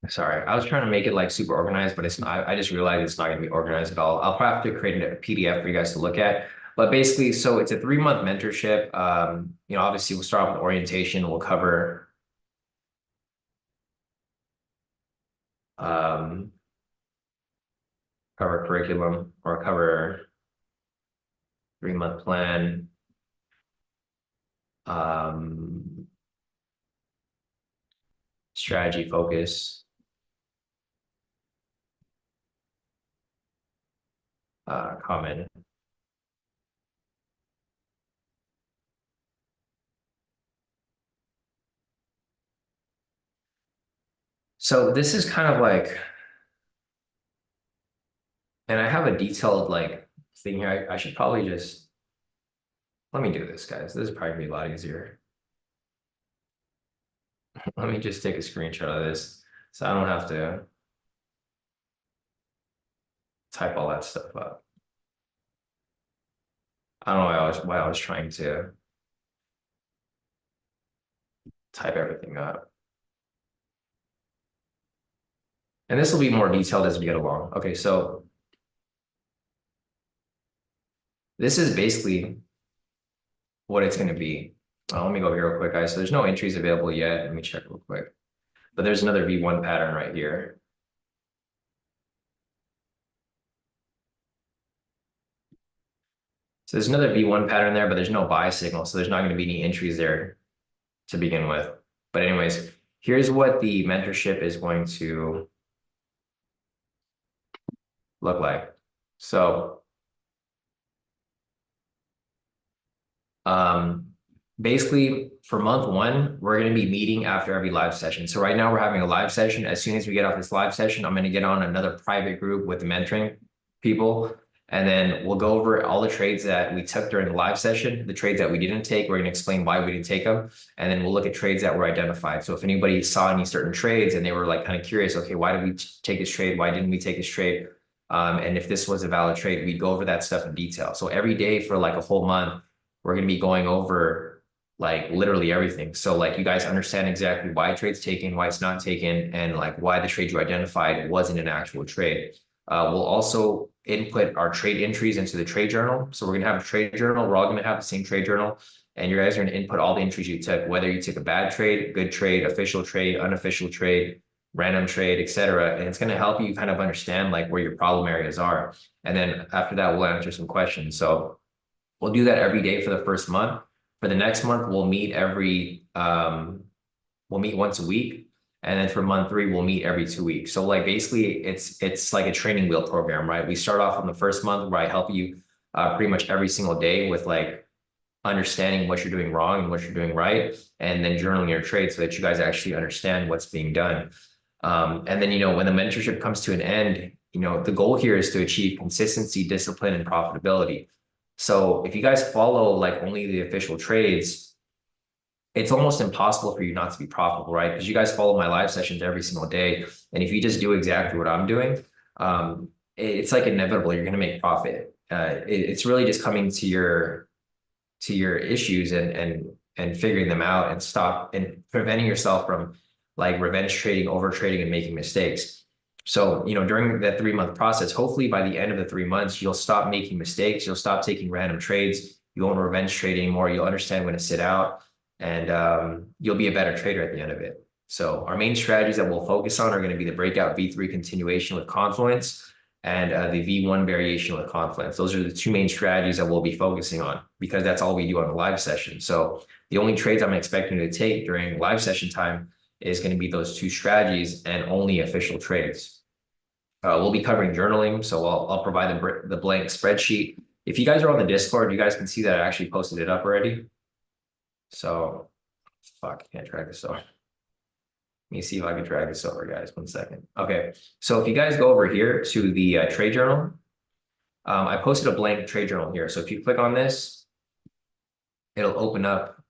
Sorry, I was trying to make it like super organized, but it's not. I just realized it's not going to be organized at all. I'll probably have to create a PDF for you guys to look at. But basically, so it's a 3-month mentorship. Obviously we'll start off with orientation. We'll cover curriculum or cover 3-month plan. Strategy focus. Comment. So this is kind of like, and I have a detailed like thing here. I should probably just, let me do this, guys. This is probably gonna be a lot easier. Let me just take a screenshot of this so I don't have to type all that stuff up. I don't know why I was trying to type everything up. And this will be more detailed as we get along. Okay, so this is basically what it's going to be. Let me go here real quick, guys. So there's no entries available yet. Let me check real quick. But there's another V1 pattern right here. So there's another V1 pattern there, but there's no buy signal. So there's not going to be any entries there to begin with. But anyways, here's what the mentorship is going to look like. So basically for month one, we're going to be meeting after every live session. So right now we're having a live session. As soon as we get off this live session, I'm going to get on another private group with the mentoring people. And then we'll go over all the trades that we took during the live session, the trades that we didn't take. We're going to explain why we didn't take them. And then we'll look at trades that were identified. So if anybody saw any certain trades and they were like kind of curious, okay, why did we take this trade? Why didn't we take this trade? And if this was a valid trade, we'd go over that stuff in detail. So every day for like a whole month, we're going to be going over like literally everything. So like you guys understand exactly why a trade's taken, why it's not taken, and like why the trade you identified wasn't an actual trade. We'll also input our trade entries into the trade journal. So we're going to have a trade journal. We're all going to have the same trade journal. And you guys are going to input all the entries you took, whether you took a bad trade, good trade, official trade, unofficial trade, random trade, etc. And it's going to help you kind of understand like where your problem areas are. And then after that, we'll answer some questions. So we'll do that every day for the first month. For the next month, we'll meet we'll meet once a week. And then for month 3, we'll meet every 2 weeks. So like basically it's like a training wheel program, right? We start off on the first month where I help you pretty much every single day with like understanding what you're doing wrong and what you're doing right, and then journaling your trade so that you guys actually understand what's being done. And then, when the mentorship comes to an end, the goal here is to achieve consistency, discipline, and profitability. So if you guys follow like only the official trades, it's almost impossible for you not to be profitable, right? Because you guys follow my live sessions every single day. And if you just do exactly what I'm doing, it's like inevitable, you're going to make profit. It's really just coming to your issues and figuring them out and stop and preventing yourself from like revenge trading, over trading, and making mistakes. So, during that 3-month process, hopefully by the end of the 3 months, you'll stop making mistakes. You'll stop taking random trades. You won't revenge trade anymore. You'll understand when to sit out, and you'll be a better trader at the end of it. So our main strategies that we'll focus on are going to be the breakout V3 continuation with confluence and the V1 variation with confluence. Those are the 2 main strategies that we'll be focusing on because that's all we do on the live session. So the only trades I'm expecting to take during live session time is going to be those 2 strategies and only official trades. We'll be covering journaling, so I'll provide the blank spreadsheet. If you guys are on the Discord, you guys can see that I actually posted it up already. So, can't drag this over. Let me see if I can drag this over, guys. 1 second. Okay, so if you guys go over here to the trade journal, I posted a blank trade journal here. So if you click on this, it'll open up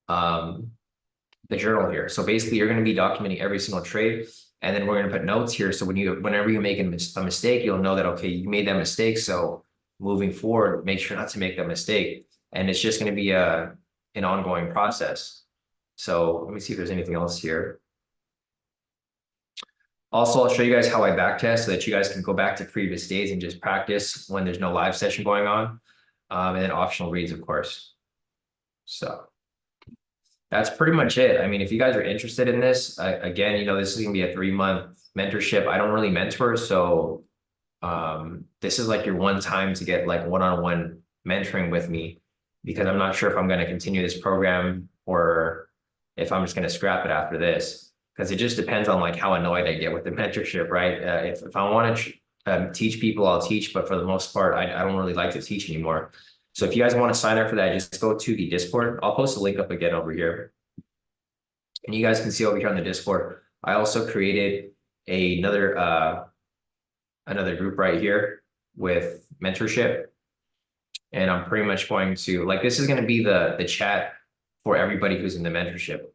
the journal here. So basically, you're going to be documenting every single trade. And then we're going to put notes here. So whenever you make a mistake, you'll know that, okay, you made that mistake. So moving forward, make sure not to make that mistake. And it's just going to be an ongoing process. So let me see if there's anything else here. Also, I'll show you guys how I backtest so that you guys can go back to previous days and just practice when there's no live session going on. And then optional reads, of course. So that's pretty much it. I mean, if you guys are interested in this, again, this is going to be a 3-month mentorship. I don't really mentor, so this is like your one time to get like one-on-one mentoring with me, because I'm not sure if I'm going to continue this program or if I'm just going to scrap it after this, because it just depends on like how annoyed I get with the mentorship, right? If I want to teach people, I'll teach, but for the most part, I don't really like to teach anymore. So if you guys want to sign up for that, just go to the Discord. I'll post a link up again over here. And you guys can see over here on the Discord, I also created another group right here with mentorship. And I'm pretty much going to, like, this is going to be the chat for everybody who's in the mentorship.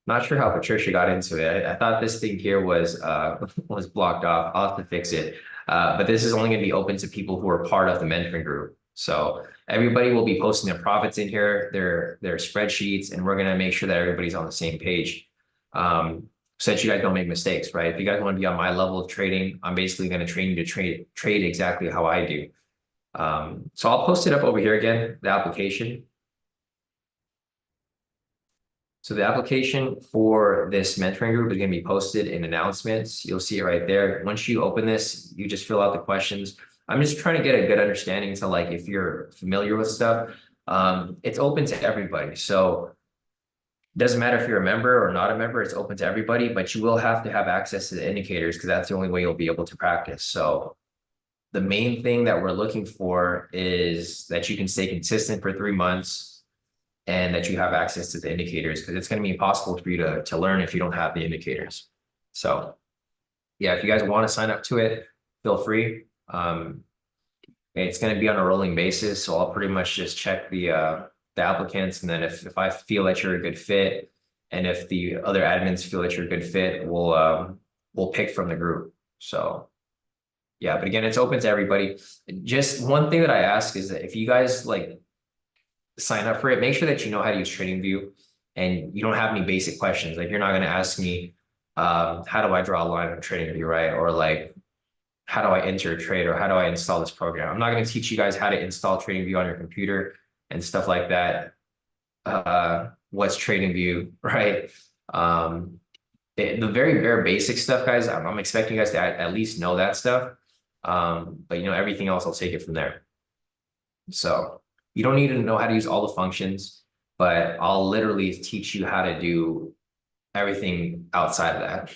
Not sure how Patricia got into it. I thought this thing here was blocked off. I'll have to fix it. But this is only going to be open to people who are part of the mentoring group. So everybody will be posting their profits in here, their spreadsheets, and we're going to make sure that everybody's on the same page, so that you guys don't make mistakes, right? If you guys want to be on my level of trading, I'm basically going to train you to trade exactly how I do. So I'll post it up over here again, the application. So the application for this mentoring group is going to be posted in announcements. You'll see it right there. Once you open this, you just fill out the questions. I'm just trying to get a good understanding to like if you're familiar with stuff. It's open to everybody. So it doesn't matter if you're a member or not a member, it's open to everybody, but you will have to have access to the indicators because that's the only way you'll be able to practice. So the main thing that we're looking for is that you can stay consistent for 3 months and that you have access to the indicators because it's going to be impossible for you to learn if you don't have the indicators. So yeah, if you guys want to sign up to it, feel free. It's going to be on a rolling basis. So I'll pretty much just check the applicants. And then if I feel that you're a good fit and if the other admins feel that you're a good fit, we'll pick from the group. So yeah, but again, it's open to everybody. Just one thing that I ask is that if you guys like sign up for it, make sure that you know how to use TradingView and you don't have any basic questions. Like you're not going to ask me, how do I draw a line on TradingView, right? Or like, how do I enter a trade or how do I install this program? I'm not going to teach you guys how to install TradingView on your computer and stuff like that. What's TradingView, right? The very bare basic stuff, guys, I'm expecting you guys to at least know that stuff. But you know, everything else, I'll take it from there. So you don't need to know how to use all the functions, but I'll literally teach you how to do everything outside of that.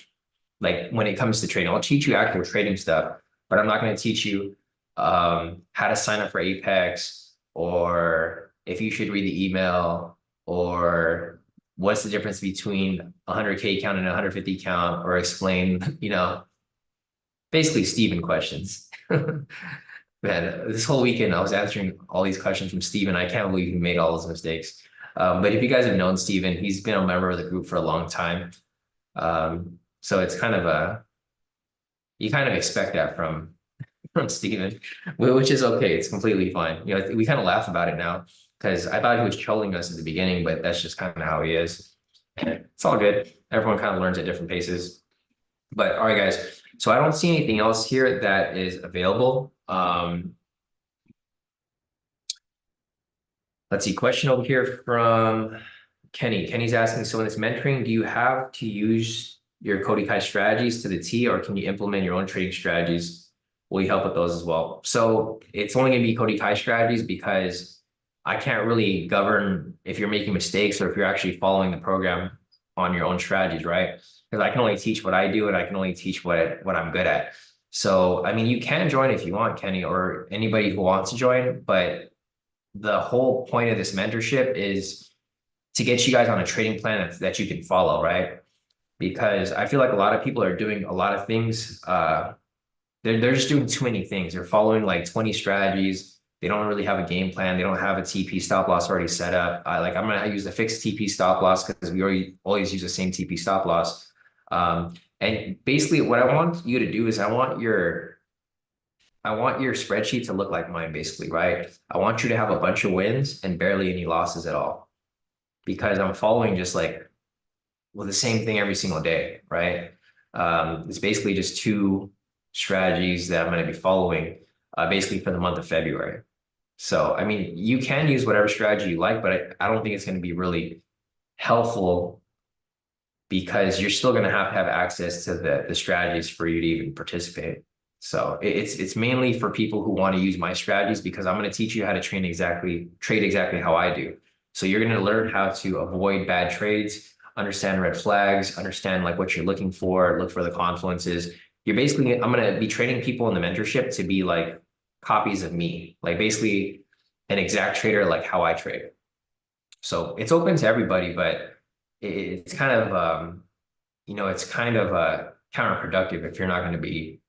Like when it comes to trading, I'll teach you actual trading stuff, but I'm not going to teach you how to sign up for Apex or if you should read the email or what's the difference between 100K count and 150 count or explain, you know, basically Steven questions. Man, this whole weekend I was answering all these questions from Steven. I can't believe he made all those mistakes. But if you guys have known Steven, he's been a member of the group for a long time. So it's kind of you kind of expect that from Steven, which is okay. It's completely fine. You know, we kind of laugh about it now because I thought he was trolling us at the beginning, but that's just kind of how he is. It's all good. Everyone kind of learns at different paces. But all right, guys. So I don't see anything else here that is available. Let's see, question over here from Kenny. Kenny's asking, so in this mentoring, do you have to use your Kodi Kai strategies to the T, or can you implement your own trading strategies? Will you help with those as well? So it's only going to be Kodi Kai strategies because I can't really govern if you're making mistakes or if you're actually following the program on your own strategies, right? Because I can only teach what I do and I can only teach what I'm good at. So, I mean, you can join if you want, Kenny, or anybody who wants to join, but the whole point of this mentorship is to get you guys on a trading plan that you can follow, right? Because I feel like a lot of people are doing a lot of things. They're just doing too many things. They're following like 20 strategies. They don't really have a game plan. They don't have a TP stop loss already set up. I'm going to use a fixed TP stop loss because we always use the same TP stop loss. And basically what I want you to do is I want your spreadsheet to look like mine, basically, right? I want you to have a bunch of wins and barely any losses at all because I'm following just like, well, the same thing every single day, right? It's basically just 2 strategies that I'm going to be following basically for the month of February. So, I mean, you can use whatever strategy you like, but I don't think it's going to be really helpful because you're still going to have access to the strategies for you to even participate. So it's mainly for people who want to use my strategies because I'm going to teach you how to trade exactly how I do. So you're going to learn how to avoid bad trades, understand red flags, understand like what you're looking for, look for the confluences. I'm going to be training people in the mentorship to be like copies of me, like basically an exact trader, like how I trade. So it's open to everybody, but it's kind of, it's kind of counterproductive if you're not going to be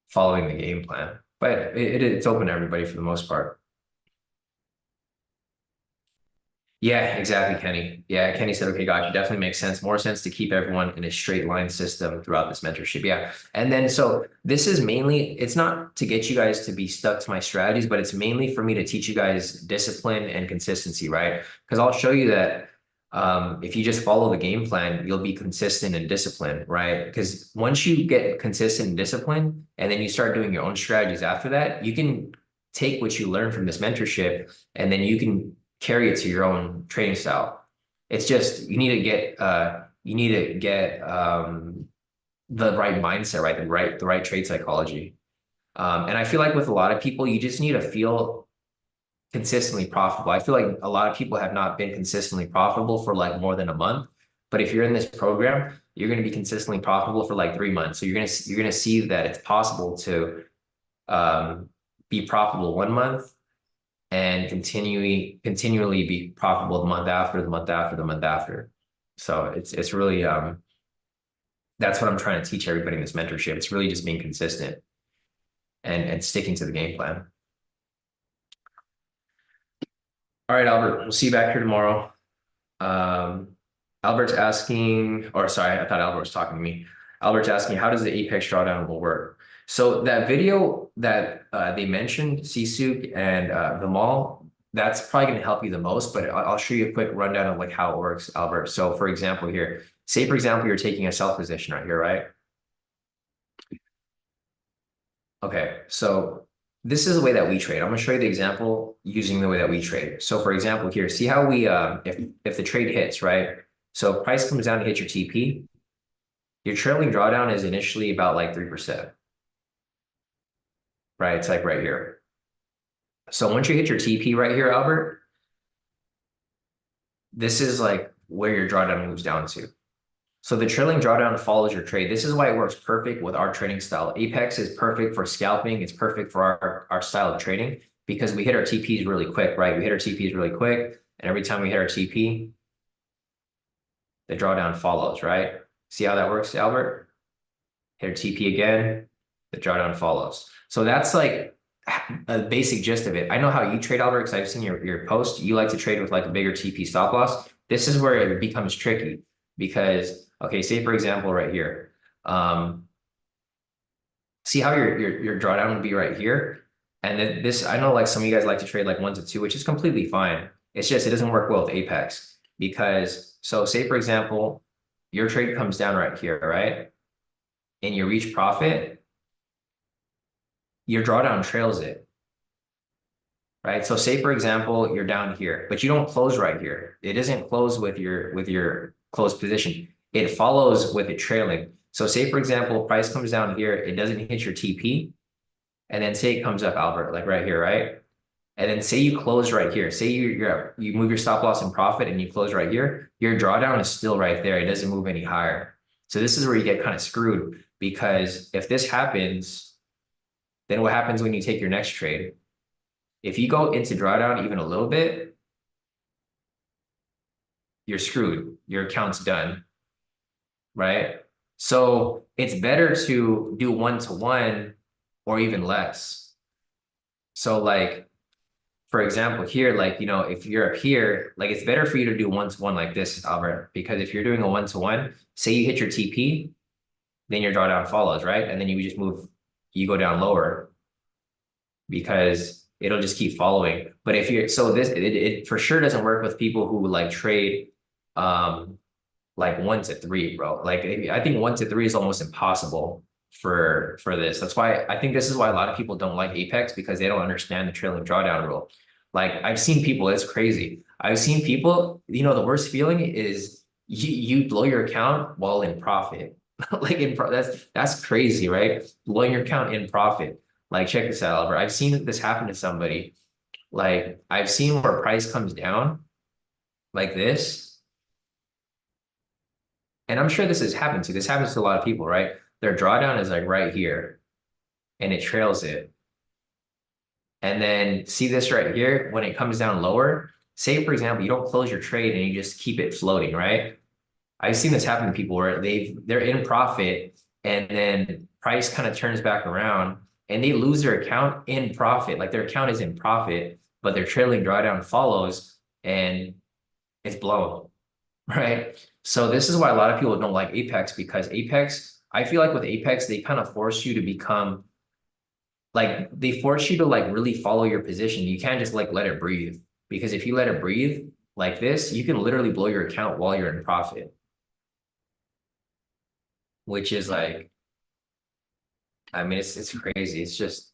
following the game plan, but it's open to everybody for the most part. Yeah, exactly, Kenny. Yeah, Kenny said, okay, gotcha. Definitely makes sense. More sense to keep everyone in a straight line system throughout this mentorship. Yeah. And then, so this is mainly, it's not to get you guys to be stuck to my strategies, but it's mainly for me to teach you guys discipline and consistency, right? Because I'll show you that if you just follow the game plan, you'll be consistent and disciplined, right? Because once you get consistent and disciplined, and then you start doing your own strategies after that, you can take what you learn from this mentorship, and then you can carry it to your own trading style. It's just you need to get the right mindset, right? The right trade psychology. And I feel like with a lot of people, you just need to feel consistently profitable. I feel like a lot of people have not been consistently profitable for like more than a month. But if you're in this program, you're going to be consistently profitable for like 3 months. So you're gonna see that it's possible to be profitable 1 month and continually be profitable the month after, the month after, the month after. So it's really that's what I'm trying to teach everybody in this mentorship. It's really just being consistent and sticking to the game plan. All right, Albert, we'll see you back here tomorrow. Albert's asking, or sorry, I thought Albert was talking to me. Albert's asking, how does the Apex drawdown will work? So that video that they mentioned, Sisuk and the mall, that's probably going to help you the most, but I'll show you a quick rundown of like how it works, Albert. So for example here, say for example, you're taking a sell position right here, right? Okay, so this is the way that we trade. I'm going to show you the example using the way that we trade. So for example here, see how we, if the trade hits, right? So price comes down to hit your TP, your trailing drawdown is initially about like 3%, right? It's like right here. So once you hit your TP right here, Albert, this is like where your drawdown moves down to. So the trailing drawdown follows your trade. This is why it works perfect with our trading style. Apex is perfect for scalping. It's perfect for our style of trading because we hit our TPs really quick, right? We hit our TPs really quick. And every time we hit our TP, the drawdown follows, right? See how that works, Albert? Hit our TP again, the drawdown follows. So that's like a basic gist of it. I know how you trade, Albert, because I've seen your post. You like to trade with like a bigger TP stop loss. This is where it becomes tricky because, okay, say for example, right here, see how your drawdown would be right here. And then this, I know like some of you guys like to trade like 1 to 2, which is completely fine. It's just, it doesn't work well with Apex because, so say for example, your trade comes down right here, right? And you reach profit, your drawdown trails it, right? So say for example, you're down here, but you don't close right here. It doesn't close with your closed position. It follows with it trailing. So say for example, price comes down here, it doesn't hit your TP, and then say it comes up, Albert, like right here, right? And then say you close right here. Say you move your stop loss in profit and you close right here, your drawdown is still right there. It doesn't move any higher. So this is where you get kind of screwed because if this happens, then what happens when you take your next trade? If you go into drawdown even a little bit, you're screwed. Your account's done, right? So it's better to do 1-to-1 or even less. So like, for example, here, like, you know, if you're up here, like it's better for you to do 1-to-1 like this, Albert, because if you're doing a 1-to-1, say you hit your TP, then your drawdown follows, right? And then you just move, you go down lower because it'll just keep following. But if you're, so this, it for sure doesn't work with people who like trade, like 1-to-3, bro. Like I think 1-to-3 is almost impossible for this. That's why I think this is why a lot of people don't like Apex because they don't understand the trailing drawdown rule. Like I've seen people, it's crazy. I've seen people, you know, the worst feeling is you blow your account while in profit. Like that's crazy, right? Blowing your account in profit. Like check this out, Albert. I've seen this happen to somebody. Like I've seen where price comes down like this. And I'm sure this has happened to, this happens to a lot of people, right? Their drawdown is like right here and it trails it. And then see this right here, when it comes down lower, say for example, you don't close your trade and you just keep it floating, right? I've seen this happen to people where they're in profit and then price kind of turns back around and they lose their account in profit. Like their account is in profit, but their trailing drawdown follows and it's blown, right? So this is why a lot of people don't like Apex because Apex, I feel like with Apex, they kind of force you to become like they force you to like really follow your position. You can't just like let it breathe because if you let it breathe like this, you can literally blow your account while you're in profit, which is like, I mean, it's crazy. It's just,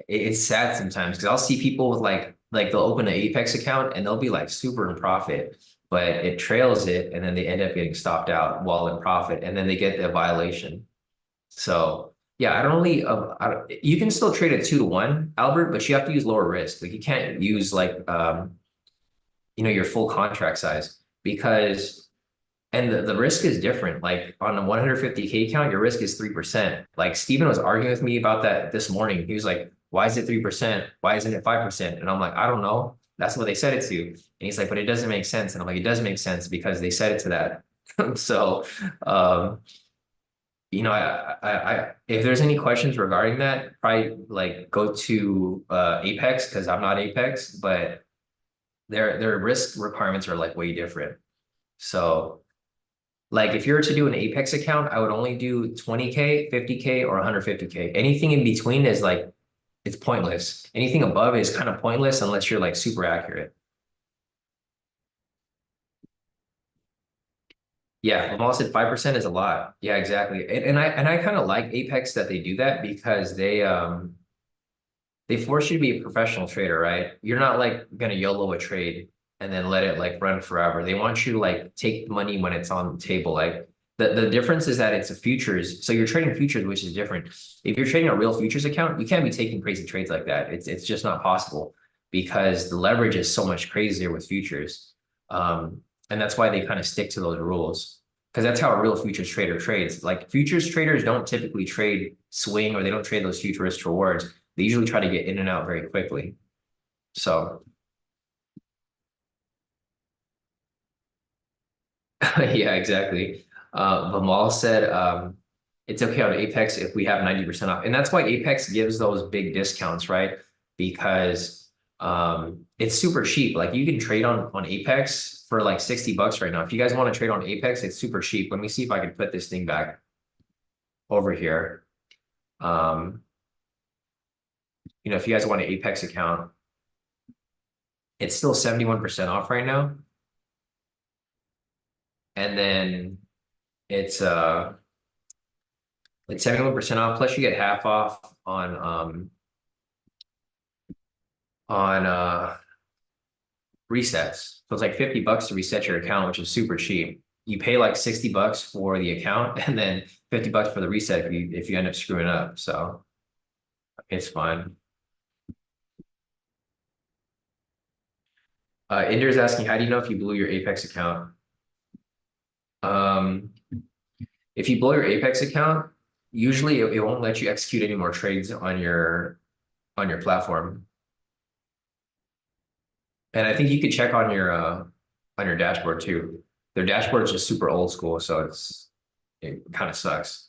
it's sad sometimes because I'll see people with like they'll open an Apex account and they'll be like super in profit, but it trails it, and then they end up getting stopped out while in profit, and then they get the violation. So yeah, I don't really, you can still trade at 2 to 1, Albert, but you have to use lower risk. Like you can't use like, your full contract size because, and the risk is different. Like on a 150K account, your risk is 3%. Like Steven was arguing with me about that this morning. He was like, why is it 3%? Why isn't it 5%? And I'm like, I don't know. That's what they said it to. And he's like, but it doesn't make sense. And I'm like, it does make sense because they said it to that. So, if there's any questions regarding that, probably like go to Apex because I'm not Apex, but their risk requirements are like way different. So like if you were to do an Apex account, I would only do 20K, 50K, or 150K. Anything in between is like it's pointless. Anything above is kind of pointless unless you're like super accurate. Yeah, Lamal said 5% is a lot. Yeah, exactly. And I kind of like Apex that they do that because they force you to be a professional trader, right? You're not like gonna YOLO a trade and then let it like run forever. They want you to like take the money when it's on the table. Like the difference is that it's a futures. So you're trading futures, which is different. If you're trading a real futures account, you can't be taking crazy trades like that. It's just not possible because the leverage is so much crazier with futures. And that's why they kind of stick to those rules. Because that's how a real futures trader trades. Like futures traders don't typically trade swing or they don't trade those futurist rewards. They usually try to get in and out very quickly. So yeah, exactly. Vimal said it's okay on Apex if we have 90% off. And that's why Apex gives those big discounts, right? Because it's super cheap. Like you can trade on Apex for like 60 bucks right now. If you guys want to trade on Apex, it's super cheap. Let me see if I can put this thing back over here. If you guys want an Apex account, it's still 71% off right now. And then it's 71% off, plus you get half off on resets. So it's like 50 bucks to reset your account, which is super cheap. You pay like 60 bucks for the account and then 50 bucks for the reset if you end up screwing up. So it's fine. Inder's asking, how do you know if you blew your Apex account? Um, if you blow your Apex account, usually it won't let you execute any more trades on your platform. And I think you could check on your dashboard too. Their dashboard is just super old school, so it kind of sucks.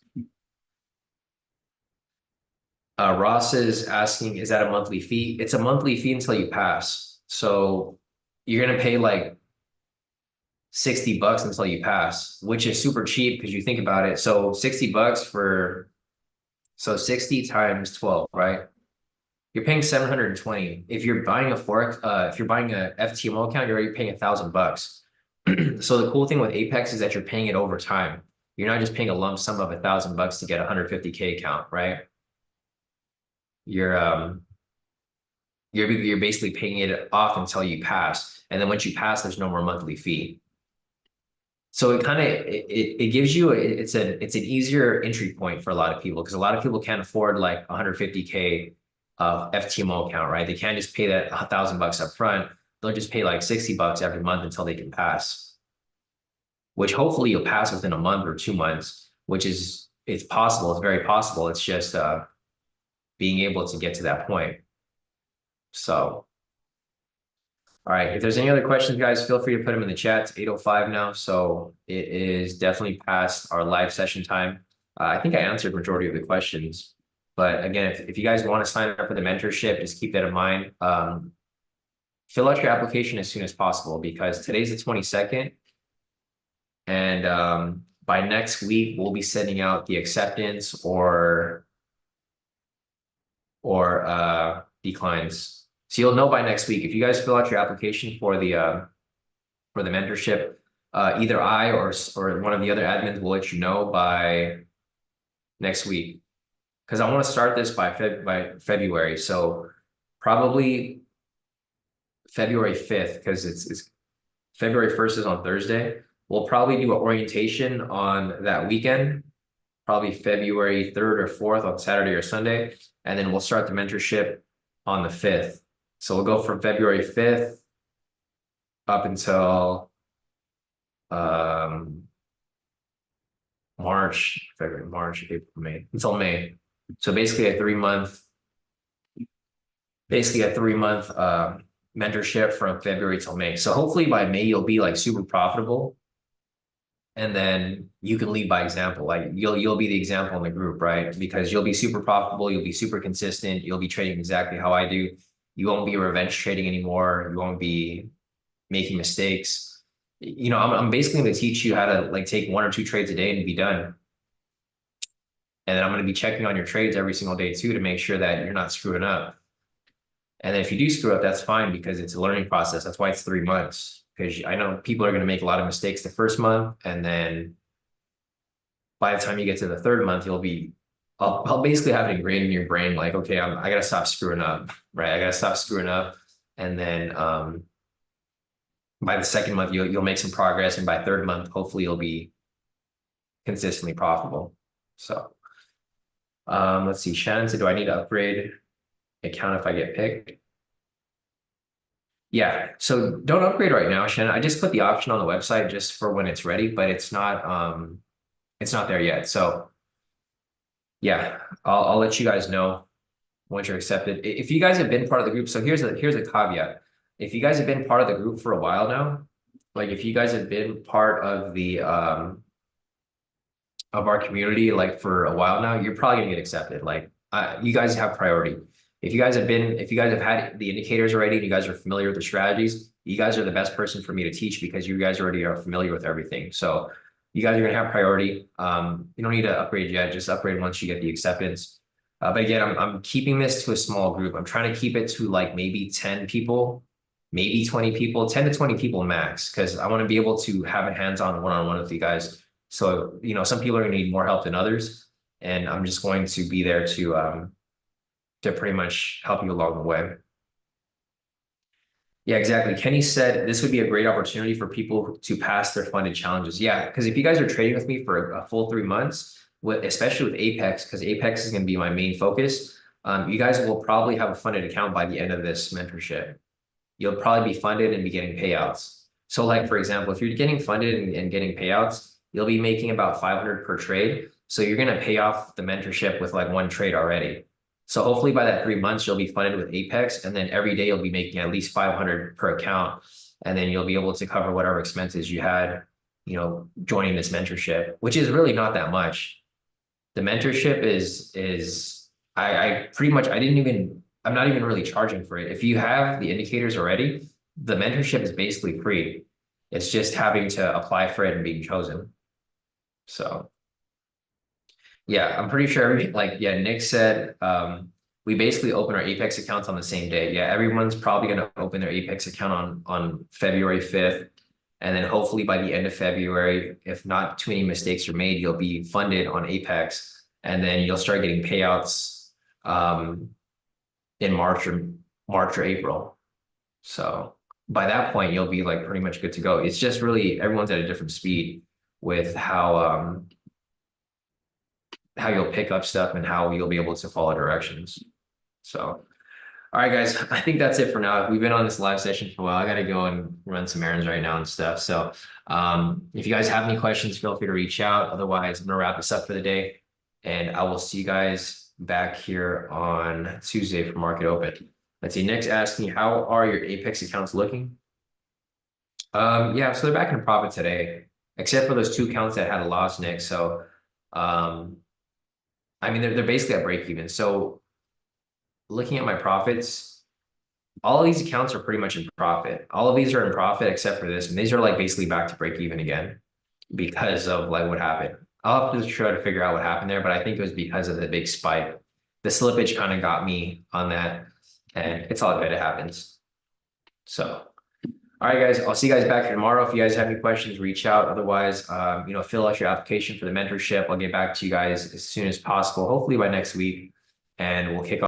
Ross is asking, is that a monthly fee? It's a monthly fee until you pass. So you're gonna pay like 60 bucks until you pass, which is super cheap because you think about it. So 60 bucks so 60 times 12, right? You're paying 720. If you're buying if you're buying a FTMO account, you're already paying 1,000 bucks. So the cool thing with Apex is that you're paying it over time. You're not just paying a lump sum of 1,000 bucks to get a 150K account, right? You're you're basically paying it off until you pass, and then once you pass, there's no more monthly fee. So it gives you it's an easier entry point for a lot of people because a lot of people can't afford like 150K FTMO account, right? They can't just pay that 1,000 bucks up front. They'll just pay like 60 bucks every month until they can pass, which hopefully you'll pass within a month or 2 months, it's possible. It's very possible. It's just being able to get to that point. So, all right. If there's any other questions, guys, feel free to put them in the chat. It's 8:05 now, so it is definitely past our live session time. I think I answered majority of the questions. But again, if you guys want to sign up for the mentorship, just keep that in mind. Fill out your application as soon as possible because today's the 22nd. And by next week, we'll be sending out the acceptance or declines. So you'll know by next week. If you guys fill out your application for the mentorship, either I or one of the other admins will let you know by next week. Because I want to start this by February. So probably February 5th, because February 1st is on Thursday. We'll probably do an orientation on that weekend, probably February 3rd or 4th on Saturday or Sunday. And then we'll start the mentorship on the 5th. So we'll go from February 5th up until March, February, March, April, May, until May. So basically a 3-month mentorship from February till May. So hopefully by May you'll be like super profitable. And then you can lead by example. Like you'll be the example in the group, right? Because you'll be super profitable, you'll be super consistent, you'll be trading exactly how I do. You won't be revenge trading anymore. You won't be making mistakes. You know, I'm basically going to teach you how to like take 1 or 2 trades a day and be done. And then I'm going to be checking on your trades every single day too to make sure that you're not screwing up. And then if you do screw up, that's fine because it's a learning process. That's why it's 3 months. Because I know people are going to make a lot of mistakes the first month. And then by the time you get to the 3rd month, I'll basically have it ingrained in your brain, like, okay, I got to stop screwing up, right? I got to stop screwing up. And then by the 2nd month, you'll make some progress. And by 3rd month, hopefully you'll be consistently profitable. So let's see. Shannon said, do I need to upgrade account if I get picked? Yeah, so don't upgrade right now, Shannon. I just put the option on the website just for when it's ready, but it's not there yet. So yeah, I'll let you guys know once you're accepted. If you guys have been part of the group, so here's a caveat. If you guys have been part of the group for a while now, like if you guys have been part of the of our community like for a while now, you're probably gonna get accepted. Like you guys have priority. If you guys have had the indicators already and you guys are familiar with the strategies, you guys are the best person for me to teach because you guys already are familiar with everything. So you guys are going to have priority. You don't need to upgrade yet. Just upgrade once you get the acceptance. But again, I'm keeping this to a small group. I'm trying to keep it to like maybe 10 people, maybe 20 people, 10 to 20 people max, because I want to be able to have a hands-on one-on-one with you guys. So, you know, some people are going to need more help than others. And I'm just going to be there to pretty much help you along the way. Yeah, exactly. Kenny said this would be a great opportunity for people to pass their funded challenges. Yeah, because if you guys are trading with me for a full 3 months, especially with Apex, because Apex is going to be my main focus, you guys will probably have a funded account by the end of this mentorship. You'll probably be funded and be getting payouts. So like, for example, if you're getting funded and getting payouts, you'll be making about 500 per trade. So you're going to pay off the mentorship with like 1 trade already. So hopefully by that 3 months, you'll be funded with Apex, and then every day you'll be making at least 500 per account. And then you'll be able to cover whatever expenses you had, you know, joining this mentorship, which is really not that much. The mentorship is I pretty much, I'm not even really charging for it. If you have the indicators already, the mentorship is basically free. It's just having to apply for it and being chosen. So yeah, I'm pretty sure Nick said we basically open our Apex accounts on the same day. Yeah, everyone's probably going to open their Apex account on February 5th. And then hopefully by the end of February, if not too many mistakes are made, you'll be funded on Apex. And then you'll start getting payouts in March or April. So by that point, you'll be like pretty much good to go. It's just really everyone's at a different speed with how you'll pick up stuff and how you'll be able to follow directions. So, all right, guys, I think that's it for now. We've been on this live session for a while. I got to go and run some errands right now and stuff. So if you guys have any questions, feel free to reach out. Otherwise, I'm going to wrap this up for the day. And I will see you guys back here on Tuesday for Market Open. Let's see, Nick's asking, how are your Apex accounts looking? Yeah, so they're back in profit today, except for those 2 accounts that had a loss, Nick. So I mean, they're basically at break even. So looking at my profits, all of these accounts are pretty much in profit. All of these are in profit except for this. And these are like basically back to break even again because of like what happened. I'll have to try to figure out what happened there, but I think it was because of the big spike. The slippage kind of got me on that, and it's all good. It happens. So, all right, guys, I'll see you guys back here tomorrow. If you guys have any questions, reach out. Otherwise, fill out your application for the mentorship. I'll get back to you guys as soon as possible, hopefully by next week, and we'll kick off.